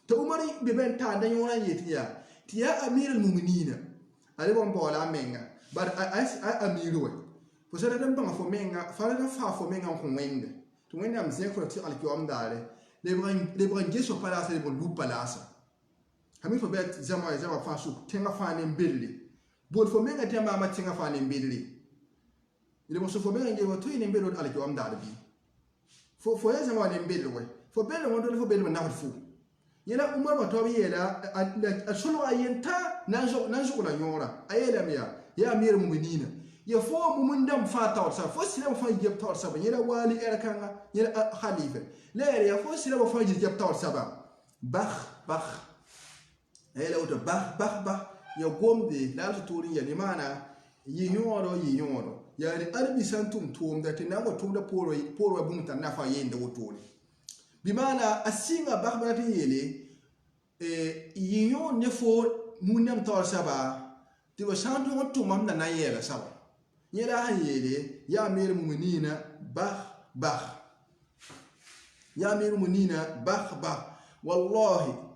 تأمري ببين تاندا يونا يتيا تيا أمير المؤمنين على بام بولا مينغا بس أميروه فسأل دم بام فمينغا فلا فمينغا كونغينغ تومين أم زين فرتي على كيوم داره لبران جيسو بالاس لبران لوب بالاس Hami fo bet zama fa su tenga fa ne mbelli bol fo menga tema ma tenga fa ne mbelli ile mo so fo menga nge wato ne mbello ala ko am dal bi fo ya zama ne mbello we fo bello mo do fo bello na fu yela umar ma to yela asulu ayenta nanjo la nyora ayela miya ya amir mu'minina ya fo mun dam fa ta sa fo sila fa jeb ta sa yela wali erkanga yela khalifa la ya fo sila fa jeb ta sa ba bakh هلا وده بخ يا قوم دي لا تطوري يعني معنا ينورو يعني أربي سنتم توم ده تنامو توم ده بورو بومتا نافا يند وطوري بمعنى السينغ بخ بناتي يلي ينور نفور منام تور سبا تبا سنتم توم ممنا نايلا سبا يلا هيلي يا أمير المؤمنين بخ يا أمير المؤمنين بخ والله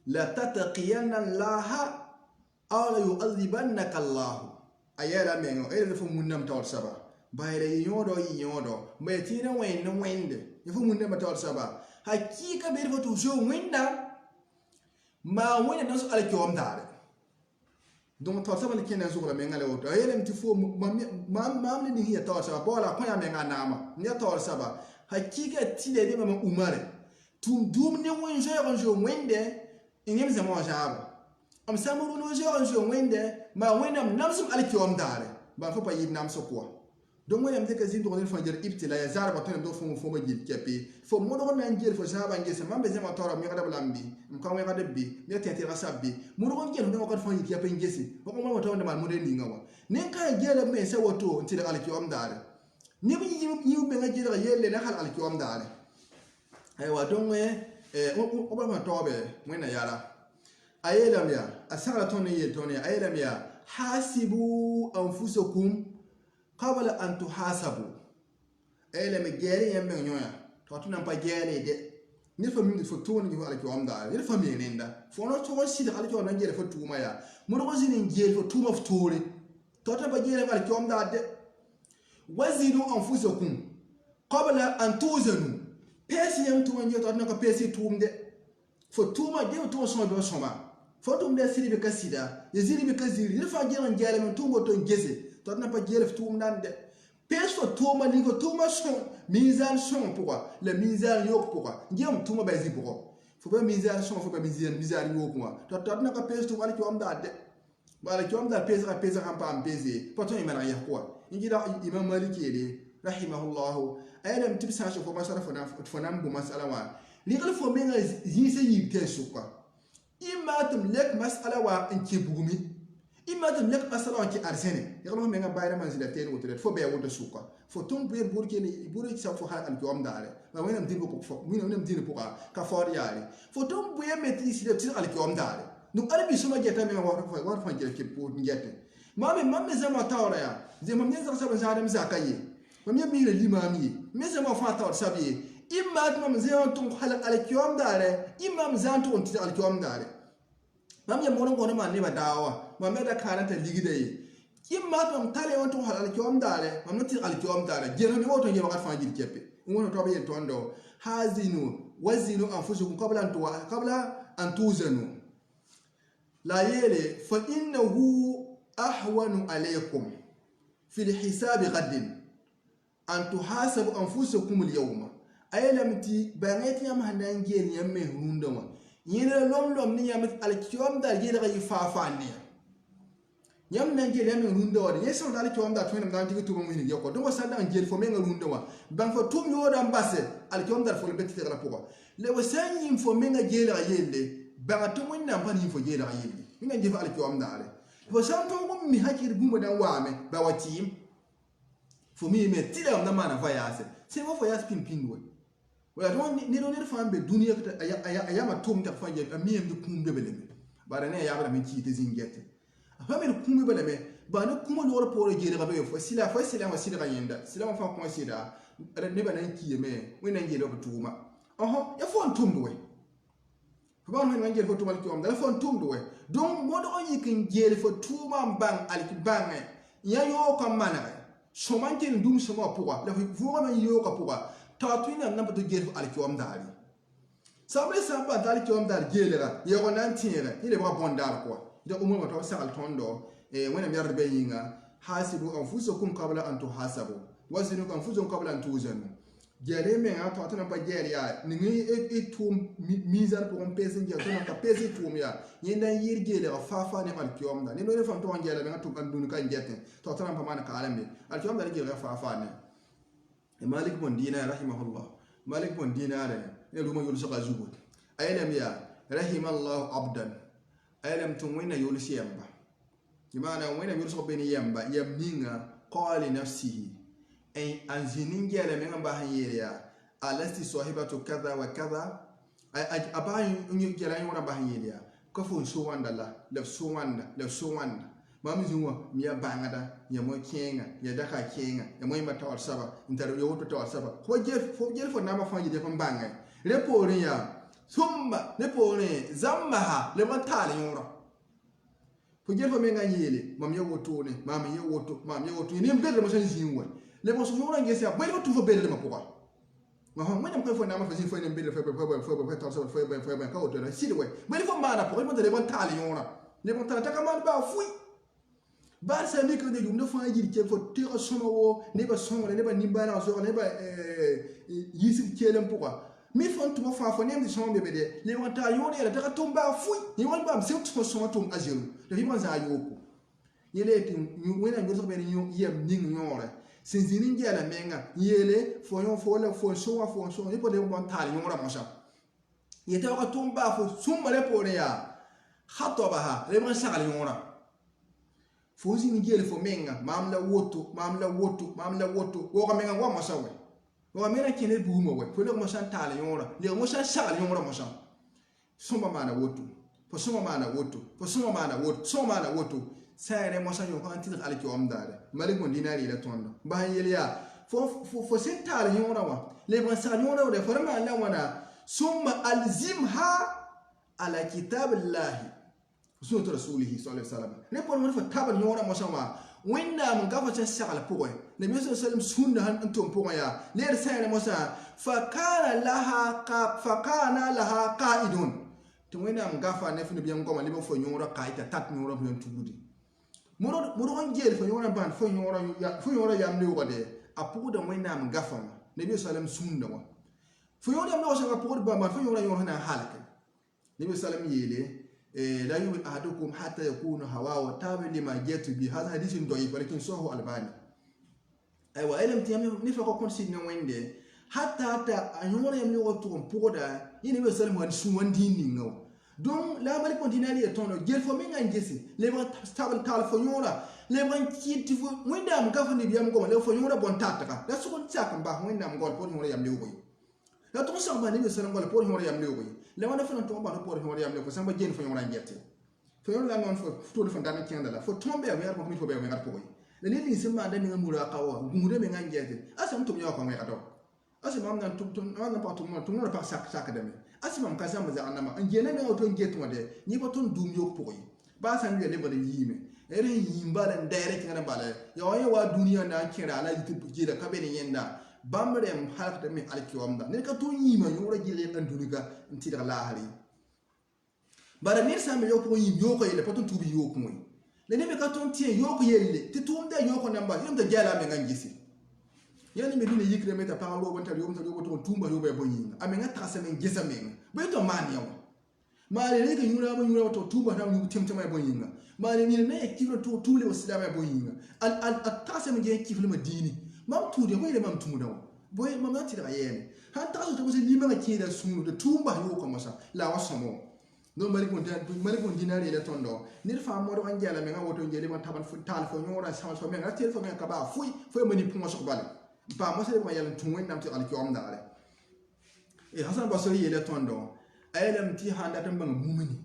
لا تتقين الله أو لا يؤذبنك الله أيلا مينو إيه نفهم منام تور سبا بايرة ينودو ما يتينا وين يفهم منام تور سبا حقيقة بيرفع توجو وين ما وين الناس على كيوم دار دون تور سبا لكن الناس ولا مين على وتو أيلا متفو ما من هي تور سبا بولا كونيا مين ناما نيا تور سبا حقيقة تيجي دي ما أمره توم نوين جو وين إنهم زمان جابوا أم سامرون وجاءوا وينده ما وينهم نمسم على كيوم داره بانفو بايب نمسو كوا دون وينهم ذيك زين دون الفنجر إبتلا يزار بطن دون فم جيل كبي فمودون نانجيل فجابا نجلس ما بزما تورا ميقدر بلامبي مكان ميقدر بي ميتيتي راسبي مودون جيل هنا وقت فنجر كبي نجلس وكم ما تورا نمان مودين نينغوا نكان جيل من سوتو انتي على كيوم داره نبي يجيب بين جيل يل نخل على كيوم داره أيوة دون وبما توبة وين يلا أيلم يا أسرع توني أيلم يا حاسبوا أنفسكم قبل أن تحاسبوا أيلم جاري يمين نيويا تاتنا بجاري ده نفهم من الفتون اللي على كيوم ده نفهم منين ده فانا تقول شيء على كيوم نجاري فتوم يا مرة زين نجاري فتوم فتوري تاتنا بجاري على كيوم ده وزنوا أنفسكم قبل أن توزنوا pesi yam tu wanje to na ka pesi tumde fo tuma de to so do soma fo tum de siri be kasida ye ziri be kaziri ne fa jeran jale men tumbo to ngese to na pa jere tum nan de pes fo tuma li ko tuma son mizan son pourquoi le mizan yok pourquoi ngem tuma ba zi pourquoi fo ba mizan son fo ba mizan yok moi to na ka pes tu wala ki am da de wala ki am da pes ram pa am pesi po to imana ya quoi ngida imam maliki de rahimahullah أيام تبصر شوفوا مسألة فنام بمسألة وان لقل فمين ينسى يبتسوكا إما تملك مسألة وان كبومي إما تملك مسألة وان كأرسنة يقول هم مين بايرة منزلتين وترى فبيع وتسوكا فتوم بير بوركي بورك سافو حال الجوام داره ما وين أمدين بوك وين أمدين بوكا كفار ياري فتوم بير متريس لبتير الجوام داره نو أنا بيسمع جتا مين وارف فنجر كبور نجته ما من زمان تاورا يا زي ما من زمان زادم زكاية ومن ميل الإمامي مثل ما فاتور سبيه إما من زمان تون خلق على كيوم داره إما من زمان تون تيجي على كيوم داره ما من يمرون قونا ما نبى دعوة ما ماذا كانت الليجي إما من تالي وان تون خلق على كيوم داره ما من تيجي على كيوم داره جيراني وان تون يبغى فاجيل كيبي وان تون بيجي توندو هازينو وزينو أنفسكم قبل أن توزنوا لا يلي فإنه أهون عليكم في الحساب غد أن تحاسب أنفسكم اليوم أي لم تي بنيت يا مهندين جيل يا مهندما يلا لوم نيا مثل الكيوم دا جيل غي فافانيا yam nan gel yam runda wa yes on dal to am da to nem dan tigi to mo ni yoko do sa dan gel fo men runda wa ban fo tum yo dan basse al to am dar fo le betti la poko le wa sanyi fo men gel a yelle ba to mun nan ban fo gel a yelle min gel al to am dare fo san to mo mi hakir bumba dan wa me ba wa tim fo mi me tida am na mana fa yase se mo fa yas pin wo wala don ni do ne fa be duniya ta aya ma tum ta fa je mi em du kumbe beleme bara ne ya bara min ki te zingete afamel kumbe beleme ba ne kuma no poro jere ga be fo sila ma sila ga yenda sila ma fa kuma sila ne ba nan ki me we nan jere ko tuma oho ya fo tum do we ba no nan jere fo tuma ki am da fo tum do we don mo do yi kin jere fo tuma bang al ki bang ya yo ko mana so man ken dum so ma pourwa la fo ma yo ko pourwa ta tu ina nan ba do jere al ki am dari sabre samba dal ki am dar jere ga ye ko nan tiere ile ba bondar ko da umma mata wasal tondo wena mi yarbe yinga hasibu anfusakum qabla an tuhasabu wazinu anfusakum qabla an tuzanu jere me nga to atana ba jere ya ni etum mizar pour on pese ngia to na ka pese tum ya yenda yir jere fa ne mal kiyom da ni no refam to ngela me nga to kan dunu kan jete to atana pa man ka alambe al kiyom da jere fa ne malik bon dina rahimahullah malik bon dina ne luma yul saka zubut ayna miya rahimallahu abdan alam tun wina yul siyamba imana wina yul so beni yamba yamninga qali nafsihi ay anzinin gele men ba hayriya alasti sahibatu kaza wa kaza ay abayi nyu gele yona ba hayriya ko fo so wanda la so wanda mami zunwa miya bangada ya mo kenga ya daka kenga ya mo mata war saba intar yo woto to war saba ko jef fo nama fanji de fam bangay repori ya summa ne pone zammaha le mantale yoro fo jefo me nganyele mam yewoto ne mam yewoto ni mbele mo san jinwa le mo so yoro ngese ba yo tu fo bele ma poka ma ho mo nyam ko fo na ma fo ne mbele fo ta so fo ka woto na sidwe ba fo mana poka mo de mantale yoro le mantale ta kamal ba fui ba sa mi ko de dum no fo ajiri ke fo tiro sono wo ne ba sono ne ba nimbana so ne ba yisi kelem poka mi fon tuma fa fo nem di son bebe de le wanta yone la taka tumba fui ni won bam se tuma so tum aziru de fi man za yoko yele tin ñu wena ñu so be ñu yem ning ñore sin zini ngela menga yele fo yon fo la fo so ni po de bon tal ñora mo sa yete ka tumba fo sumba le po ya khatoba ha le man sa ñora fo zini ngela fo menga mamla woto wo ka menga wa mo sa we wa mena kene buuma we fo le mo san tale yora le mo san sagal yora mo san soma mana wotu fo soma mana wotu sayre mo san yo ko antil al ki omdare malik mon dinari la tondo ba yelia fo sen tale yora wa le mo san yora de forma la wana summa alzimha ala kitabillahi sunnatu rasulihi sallallahu alaihi wasallam ne ko mo fo tabal yora mo san wa wenda mun gafa ta sagal poe nabi sallallahu alaihi wasallam sunna han antum poe ya leer sayre mosa fa kana laha qaidun to wenda mun gafa ne fini biam goma libo fo nyora qaita tat nyora biam tugudi muro on jeel fo nyora ban fo nyora yam ne wode apu da wenda mun gafa nabi sallallahu alaihi wasallam sunna wa fo nyora yam no so apu ba fo nyora na halaka nabi sallallahu alaihi wasallam yele لا يؤمن أحدكم حتى يكون هواه تابع لما جاءت به هذا حديث ضعيف ولكن صحيح الألباني أيوة إلهم تيام نفرق كون سيدنا وينده حتى أنور يملي وتوم بودا ينبي سلم وان سوان دينينغو دون لا مالك كون دينالي يتونو جيل فمين عن جسي لما تابل كالفونيورا لما كيتفو وينده أم غافني بيام غوما لما فونيورا بونتاتكا لا سكون تاكم با وينده أم غول فونيورا يملي وي لا تقصد ما نبي سلم غول فونيورا يملي وي لما نفنا تومبا نبور هو يامل فسام بجين فيون رانجتي فيون لا نون فطول فندان كيندلا فطومبا ويار بكمي فبيا ويار بوي لني نسمع عندنا من مراقبة غمورة من رانجتي أسمع توم يا كم يكادو أسمع من توم أنا باتوم نور بس ساك دمي أسمع من كذا مزاج أنا ما أنجينا من أوتون جت ما ده نيباتون دوم يوك بوي بس أنا بيا نبغى ييمه إيه ييمبا نديرك كنا بالله يا ويا الدنيا ناكيرا على يوتيوب جيرا كبير يندا bamrem halakta mi alkiwamda ne ka to yima yura gile anduniga ntida lahari bara mir sambe yoko yim yoko yele patun tubi yoko moy le ne be ka ton tie yoko yelle ti tumda yoko namba yum da jala me ngangisi yani me dine yikre meta pa lo bonta yum ta yoko to tumba yobe bonyinga amenga trasa men gesa men be to man yaw ma le ga yura to tuba na mu temta mai boyinga ma le ni ne kiflo to tule wasila mai boyinga al tase me ge kiflo madini mam tu de boyle mam tumu dawo boy mam nati da yene han taso to se lima ga kida sunu de tumba yo ko masa la wasamo no mari ko dinari le tondo nir fa mo do angela me nga woto ngeli ma taban fu tal fo nyora sama so me nga tel fo me ka ba fui fo mani puma so bale pa mo se ma yalla tuwen nam ti al ki omdare e hasan basori le tondo aylam ti handa tan bang mumini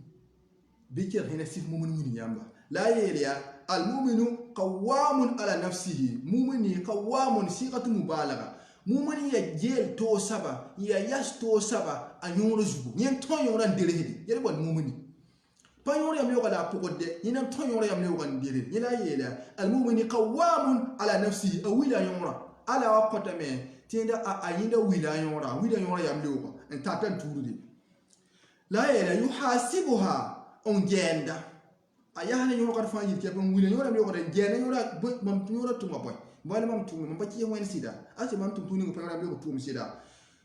bikir hina sif mumini yamba la yeliya al mu'minu qawwamun ala nafsihi mumini qawwamun siqatu mubalagha mumini ya jel to saba ya yas to saba anyoro zugo nyen ton yora ndere hedi yele bon mumini pa yora yam le wala pokode nyen ton yora yam le wala ndere yela yeliya al mu'minu qawwamun ala nafsihi awila yora ala waqata me tinda ayinda wila yora yam le ko en tatan turudi la yela yuhasibuha on genda ayahana yoro kan fanyi ke ban wila yoro mi ko den gena yoro mam yoro tuma boy wala mam tuma mam baki wen sida ase mam tum tuni ko program ko tum sida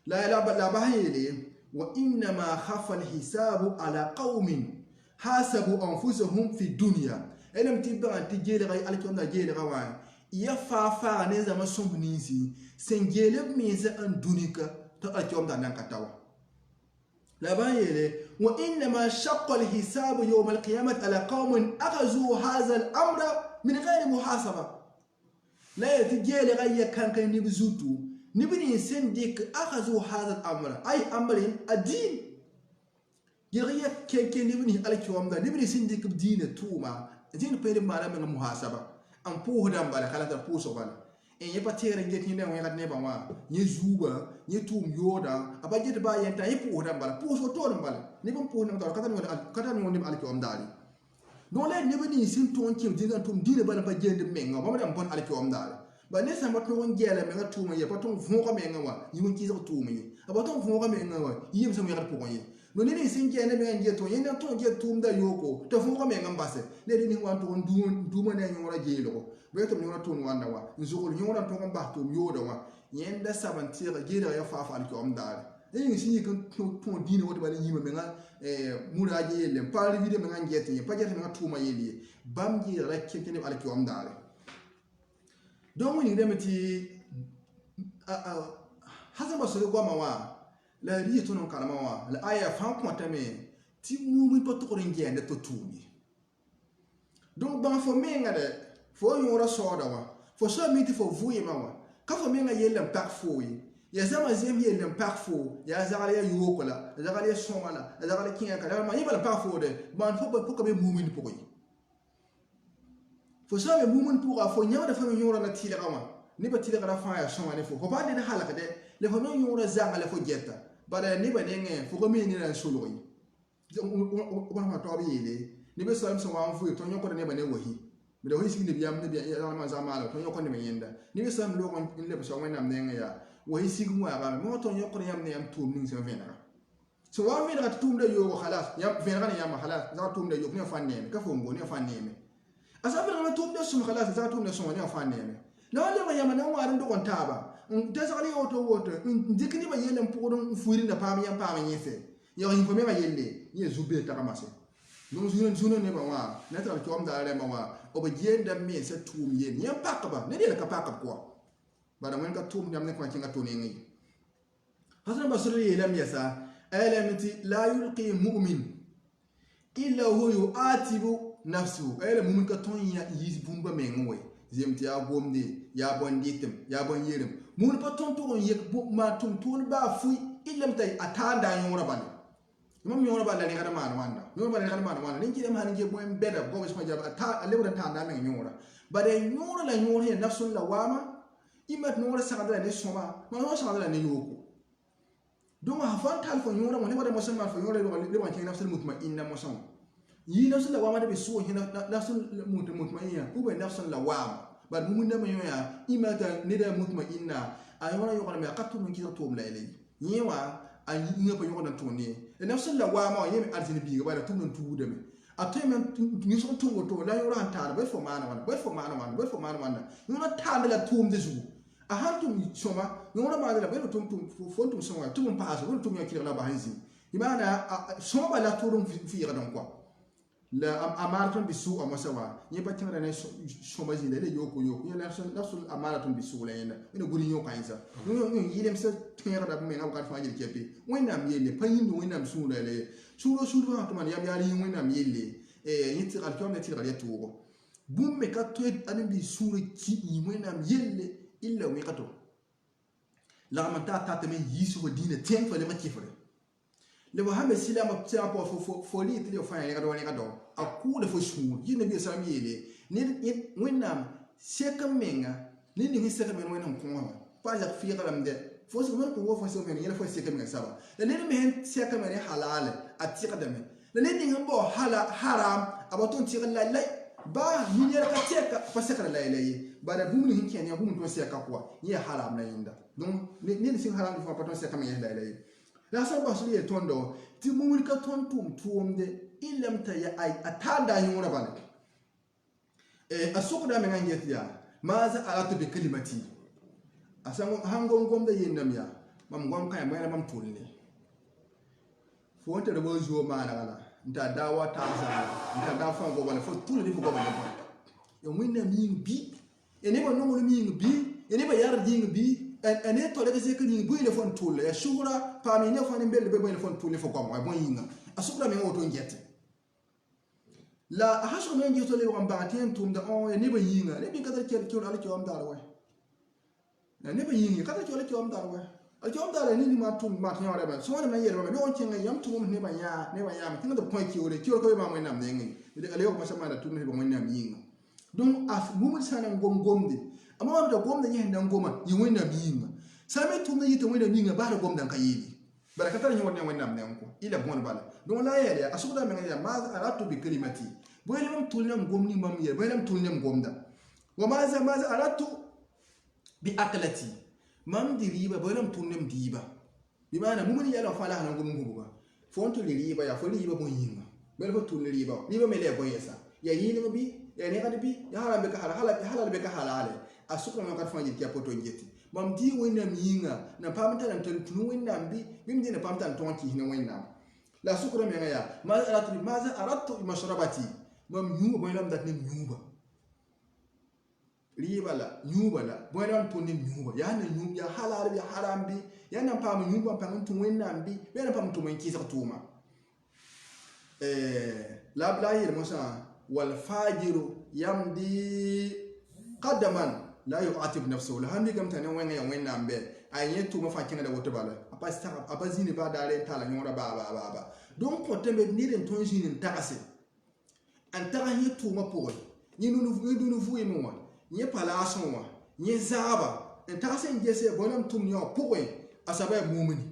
la bahili wa inna ma khafa al hisabu ala qaumin hasabu anfusahum fi dunya elam tibba tijele ray alkonna jele rawa ya fa ne zama sumbunisi sengele miza an dunika to alkonna nan katawa لا بايله وإنما شق الحساب يوم القيامة على قوم أخذوا هذا الأمر من غير محاسبة لا يتجيل غير كان نبزوتو نبني سندك أخذوا هذا الأمر أي أمر الدين يغير كان نبني على كلام ده نبني سندك بدين توما دين بير ما من محاسبة أم بوه دم بالا خلاص بوسو بالا en yepa tere get ni ne ngat ne ba wa ni zuba ni tum yoda aba get ba yenta yipu oda bala puso to dum bala ni bam pu na to kata ni woni alki om dali no le ne bani sin ton kim digan tum dile bala ba jende menga ba ma bon alki om dali ba ne sa matno won gele menga tum ye paton fon ko menga wa yi won ki zo tum ye aba ton fon ko menga wa yim sam yagat pu ko ye no ne sin gele menga je to ye na ton je tum da yoko to fon ko menga mbase le ni wan to duma ne nyora jelo beto nyora ton wanda wa nzugul nyora ton ko ba to yoda wa yenda sabantira gida ya fa fa alki om dali e si kan ton dine wodo bale yima menga muraje yelle pali video menga ngeti pa jete menga tuma yeli bamji rakke kene alki om dali don woni remeti hasan basore goma wa la ri to non kalama wa la aya fa ko tame ti mumu to ko ngende to tumi donc ban fo menga de fo yora soda wa fo so miti fo vuyema wa ka fo menga yelle pak fo yi ya zama zem yelle pak fo ya zagala ya yokola zagala ya somala zagala kinya ka ma yibala pak fo de ban fo ko be mumu ni pokoy fo so be mumu pour fo nyama de fo yora na tile kama ni ba tile kala fa ya soma ne fo ko ba de halaka de le fo non yora zagala fo jetta bara ni ba nenge fo ko mi ni ran solo yi o ba to bi yele ni be so am so wa fu to nyoko ne ba ne wahi mi da hisi ni biyam ne biya ya ma zamala to nyoko ne me yenda ni be sam lo kon le so wa nam ne ya wa hisi gu wa ba mo to nyoko ne yam ne yam tum ning so venara so wa mi da tum da yo khalas yam venara ne yam khalas za tum da yo ne fa ne ka fo ngo ne fa ne me asa ba tum da sum khalas za tum da so ne fa ne me la le ma yam na wa ran do kon taba da sa ali auto woto dikini ba yelen podon fuiri na pam yam pam nyese yo hin ko me ba yelle ye zube ta kamase non suno ne ba wa na ta ko am da re ma wa o ba yenda me se tum yen yam pakaba ne de ka pakab ko bara mun ka tum yam ne ko kinga to ne ngi hasan basri yelam yasa alamati la yulqi mu'min illa huwa yu'atibu nafsuhu alam mun ka ton ya yiz bumba me ngwe zemti ya bomde ya bonditim ya bon yerim mun pa ton to yek bu ma tum ton ba fu illam tay atanda yora bal mom yora bal ne kada man wanda yora bal ne kada man wanda ninki dem han je bo en beda bo bisma jaba ata alewra tanda me yora bare yora la yora he nafsul lawama imat nora sagada ne soma no sagada ne yoko donc ha fan tal fo yora mo ne wada mo sama fo yora le wa kin nafsul mutma'inna mo sama yi nafsul lawama de be so hina nafsul mutma'inna ube nafsul lawama bal mun na mayoya imata nida mutma'inna ayona yoko na qattu min kiza tum laylay yewa an yi pa yoko na toni e nafsul lawama yemi arzini bi ga bada tum tu de me atoymen ni so to to la yora antara be fo mana wan be fo mana wan yona tande la tum de zu a hantum soma yona ma la be tum fontum soma tum paso tum yakira la bahanzi imana so ba la turun fi gadan kwa la amaratun bisu a masawa ni ba tin rana so ba jin da yoko ya la nafsul amaratun bisu la yana ina gurin yoko ainsa yo yilem sa tin da me ga ka fa jil kepe wena mi yele panyin no wena su la le suro ba to man yam yari wena mi yele ni ti al ne ti ga tugo bum me ka to an bi suro ki yi wena mi yele illa me ka to la manta ta te me yisu ko dina ten fa le ma kifre le wa hame sila ma tia po fo li ti fa ya ga do ni ga do a ku le fo shu yi ne bi sa mi yele ni wena sekam menga ni sekam men wena ko pa ja fi ga de fo so men ko fo so men yele fo sekam menga saba le ni men sekam men halal ati ga de men le ni ngbo haram abaton ti ga la ba ni yele ka teka fa sekara la ile ba da bumu hin kenya bumu to seka kwa ni haram na yinda donc ni sin haram fa paton seka men la ile la sa ba su ye tondo ti mumu ka ton tuomde ilam ta ya ai atada yura bana asukda men ngeti ya maza alatu bi kalimati asango hango ngom da yendam ya mam ngom kay mo mam tulle fo wonta da bo jo ma na nta dawa ta za nta da fa go wala fo tulle fo go wala yo winna mi bi ene ba no mi bi ene ba yar ding bi ene to le se kini bu ile fon tulle ya shura pa mi ne fon mbel be ile fon tulle fo go mo bon yinga asukda me woto ngeti la hasho men ngeto le wamba ten tumda on ene ba yinga ne bi kadar kel kel ala kyom darwa ne ba yinga kadar kel kyom darwa al kyom darwa ni ma tum ma tan wala ba so wala na yele ba do on kenga yam tum ne ba ya mi tinga do point ki wala kyol ko ba mo nam ne ngi de ale ko sama da tum ne ba mo nam yinga donc af mumul sana gomde amma da gomda ni henda ngoma yi wona yinga same tum ne yita wona yinga ba da gomda ka yili barakatar ni wona nam ne ko ila bon bala donc la yele asuda men ya ma aratu bi kalimati boylam tulnam gomni mam ye boylam tulnam gomda wa maza aratu bi aklati mam diriba boylam tulnam diba bi mana mumuni yala fala hanan gomu buga fonto riba ya fo riba bon yinga bel fo tul riba mele boyesa ya yinga bi ya ne kadi bi ya hala be ka hala be ka halale asukra ma ka fanji ya poto njeti mam di wonam yinga na pamta nan tunu wonam bi bim dina pamta ton ki hina wonam la sukra me ya maza aratu mashrabati mam nyuba boylam dat nem nyuba riba la nyuba la boylam to nem nyuba ya na nyuba ya halal bi haram bi ya na pam nyuba pam to wonnam bi be na pam to men kisa tuma la blayir musa wal fajiru yamdi qadaman la yu'atib nafsuhu la hamdi kam tan wenga ya wonnam be ay yetu ma fakinga da woto bala apazini ba dare tala nyora ba donc ko tembe ni den ton jinin takase an taga yi tuma pugol ni nunu fu imo wa ni palaso wa ni zaba en taga sen jese bonam tum nyo pugol asaba mumuni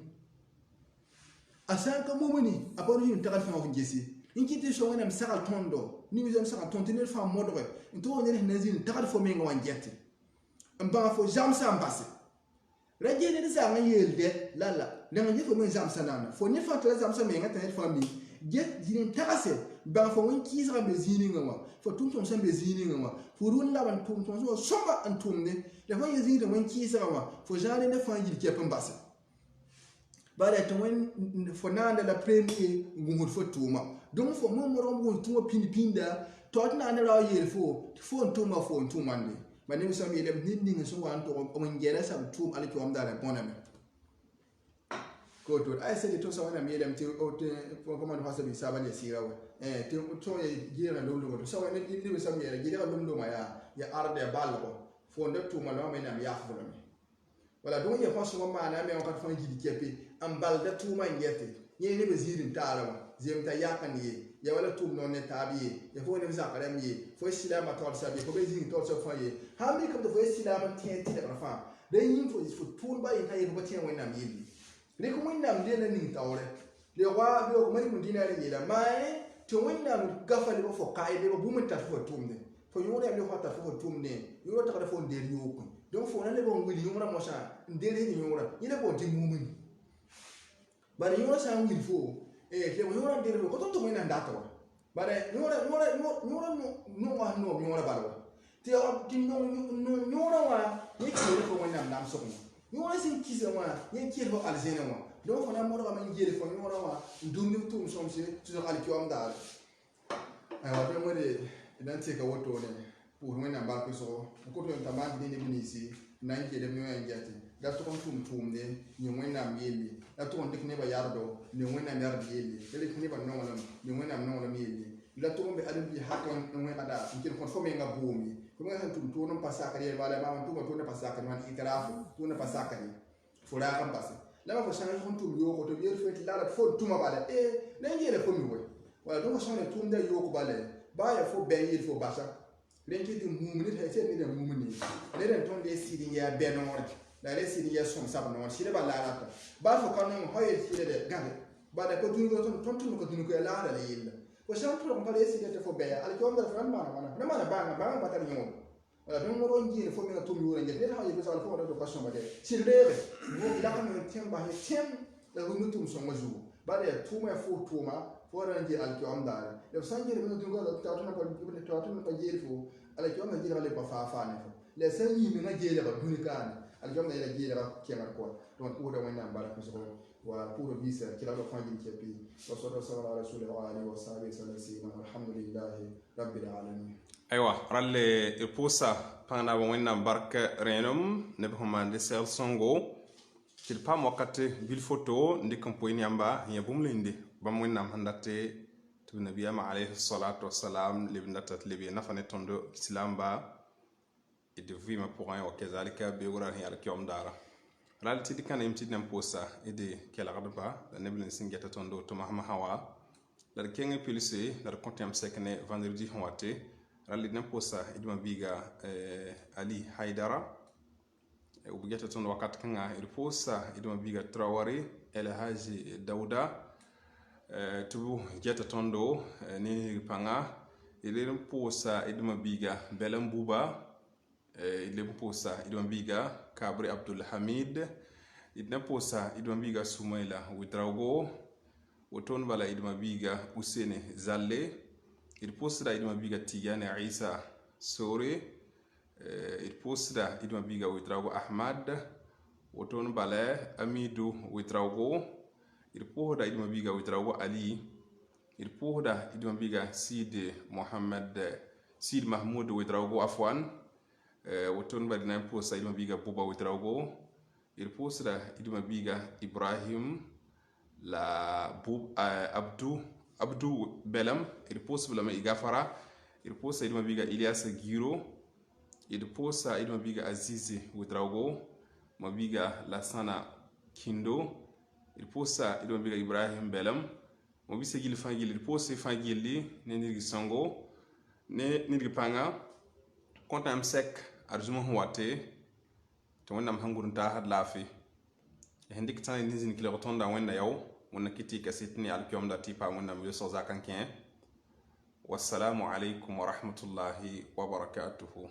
asanka mumuni abonu ni taga fa jese in kiti so wonam sakal tondo ni wizam sakal tontinel fa modre to woni nazin taga fo menga wan jette en ba fo jamsa ambase rajene ni zanga yelde lala nanga ni fo men jamsa nana fo ni fa tala jamsa menga tan famille get jinin takase ban fo won kisra be zini ngwa fo tum san be zini ngwa fo run la ban tum so somba an tumne da fo yezini da won kisra wa fo jare ne fa yil kepen basse bale to won fo nanda la premier ngumur fo tuma donc fo mo morom won tuma pinda to na na ra yel fo tuma mande mane mi sam yelem nindinga so wan to o mon gere sam tum ala ko am dara boname ko to ay se to so wana mi yelem ti o te ko man fasa bi sabane sirawa te to ye gira londo to so wana ni mi sam yele gira londo ma ya arde balko fo nda tuma no me nam ya fulo mi wala don ye faso ma na me on ka fon jidi kepe am balda tuma ngete ye ne be zirin tarawa zem ta yakan ye ya wala tum no ne tabi ya fo ne bisa karam ye fo sila ma tol sabi ko be zirin tol so fa ye ha mi kam to fo sila ma tenti da fa de yin fo tul ba yin tayi ko tien wona mi yeli ne ko wona mi de ni tawre le wa bi ko mari mun dinare yela mai to wona gafale bo fo kaide bo bum ta fo tumde fo yore mi ko ta fo tumne yoro ta ka fo der yoko donc fo na le bo ngili yora mo sa ndere ni yora ile bo ti mumuni bari yora sa ngil fo le yora der ko to mo ina ndato bari yora no yora baro ti no yora wa ye ki ko wona ndam so ko yora sin kisa wa ye ki ko alzena wa donc fana mo man jere fo mo rawa ndum tum som se tu al ki am dal ay wa pe mo de idan te ka woto ne pour mo na ba ko so ko to taman ni binisi nan ke de mo en jati da to kon tum de ni mo na mili da to kon dik ne ba yardo ni mo na yar mili ele ni ba no wala ni mo na no wala mili da to kon be adam bi hakon no mo kada ngir kon fo me nga bumi ko nga tum to non pasaka re wala ma tum to ne pasaka man itrafu to ne pasaka ni fura kan pasa la ba shanga kon tum yo ko to yer fet la fo tuma bale na yele ko mi woy wala do shanga tum da yo ko bale ba ya fo ben yel fo basa renki di mumni ta ce ni da mumni ne dan ton de sidi ya benor da le sidi ya som sab no shi ba la rata ba fo kan no hoye sidi de gade ba da ko dun ko ton ko dun ko la la yella ko shanga to ko le sidi te fo be ya al ko ndar fran mana ba ba ta ni mo wala don mo ron jini fo mi na to mi wona ngel ha yebe sal fo do passion ba de sirlere mo ila kan no tem ba he tem da ru mutum so mazu ba de tuma fo tuma fo ran je al ki am dare de sangere mi no dungo da ta to na ko de to to na ko jeri fo ala ki am na jeri ba fa fa ne fo le sanyi mi na jeri ba duni kan al ki am na jeri ba kemar ko don ko da wannan bara ko so wa puro visa kila do fangi ke pi wa sallallahu alaihi wa sallam alhamdulillah rabbil alamin aywa ralle e pusa pangna bo wonna barka renum ne ko mande sel songo til pam wakati bil photo ndikam po nyamba ya bum lindi bam wonna handate tu nabiyama alayhi salatu wassalam libnatat libi nafane tondo islam ba e de vima pour un wa kazalika be wura hi al kyom dara ralle ti kan imti nam pusa e de kala gadba da neblin singeta tondo to mahama hawa dar kenge pilise dar kontem sekne vendredi hwate ralli namposa idma biga Ali Haidara ubigata ton wakat kanga ilposa idma biga Traoré El Haji Dauda tu jeta tondo ni panga ile posa idma biga Belam Buba ile posa idma biga Kabri Abdul Hamid idna posa idma biga Sumaila Widrago woton bala idma biga Usene Zalle il posera idma biga Tijani Isa Sore il posera idma biga Witrago Ahmad woton bala Amidou Witrago il pohoda idma biga Witrago Ali il pohoda idma biga Sid Mahmoud Witrago Afwan woton bala nan posa idma biga Buba Witrago il posera idma biga Ibrahim la Abdou Belam il posa bala igafara il posa idma biga Ilyas Giro il posa idma biga Azizi Witrago ma biga Lasana Kindo il posa idma biga Ibrahim Belam mo bisa gil fangil il posa fangili ne nirgi sango ne nirgi panga kontam sek arjuma huwate to wonnam hangurunta had lafi hendik tan nizin kilo tonda wonna yaw wonna kiti kasitni alkyom da tipa wonnam yoso zakanken wassalamu alaikum wa rahmatullahi wa barakatuhu.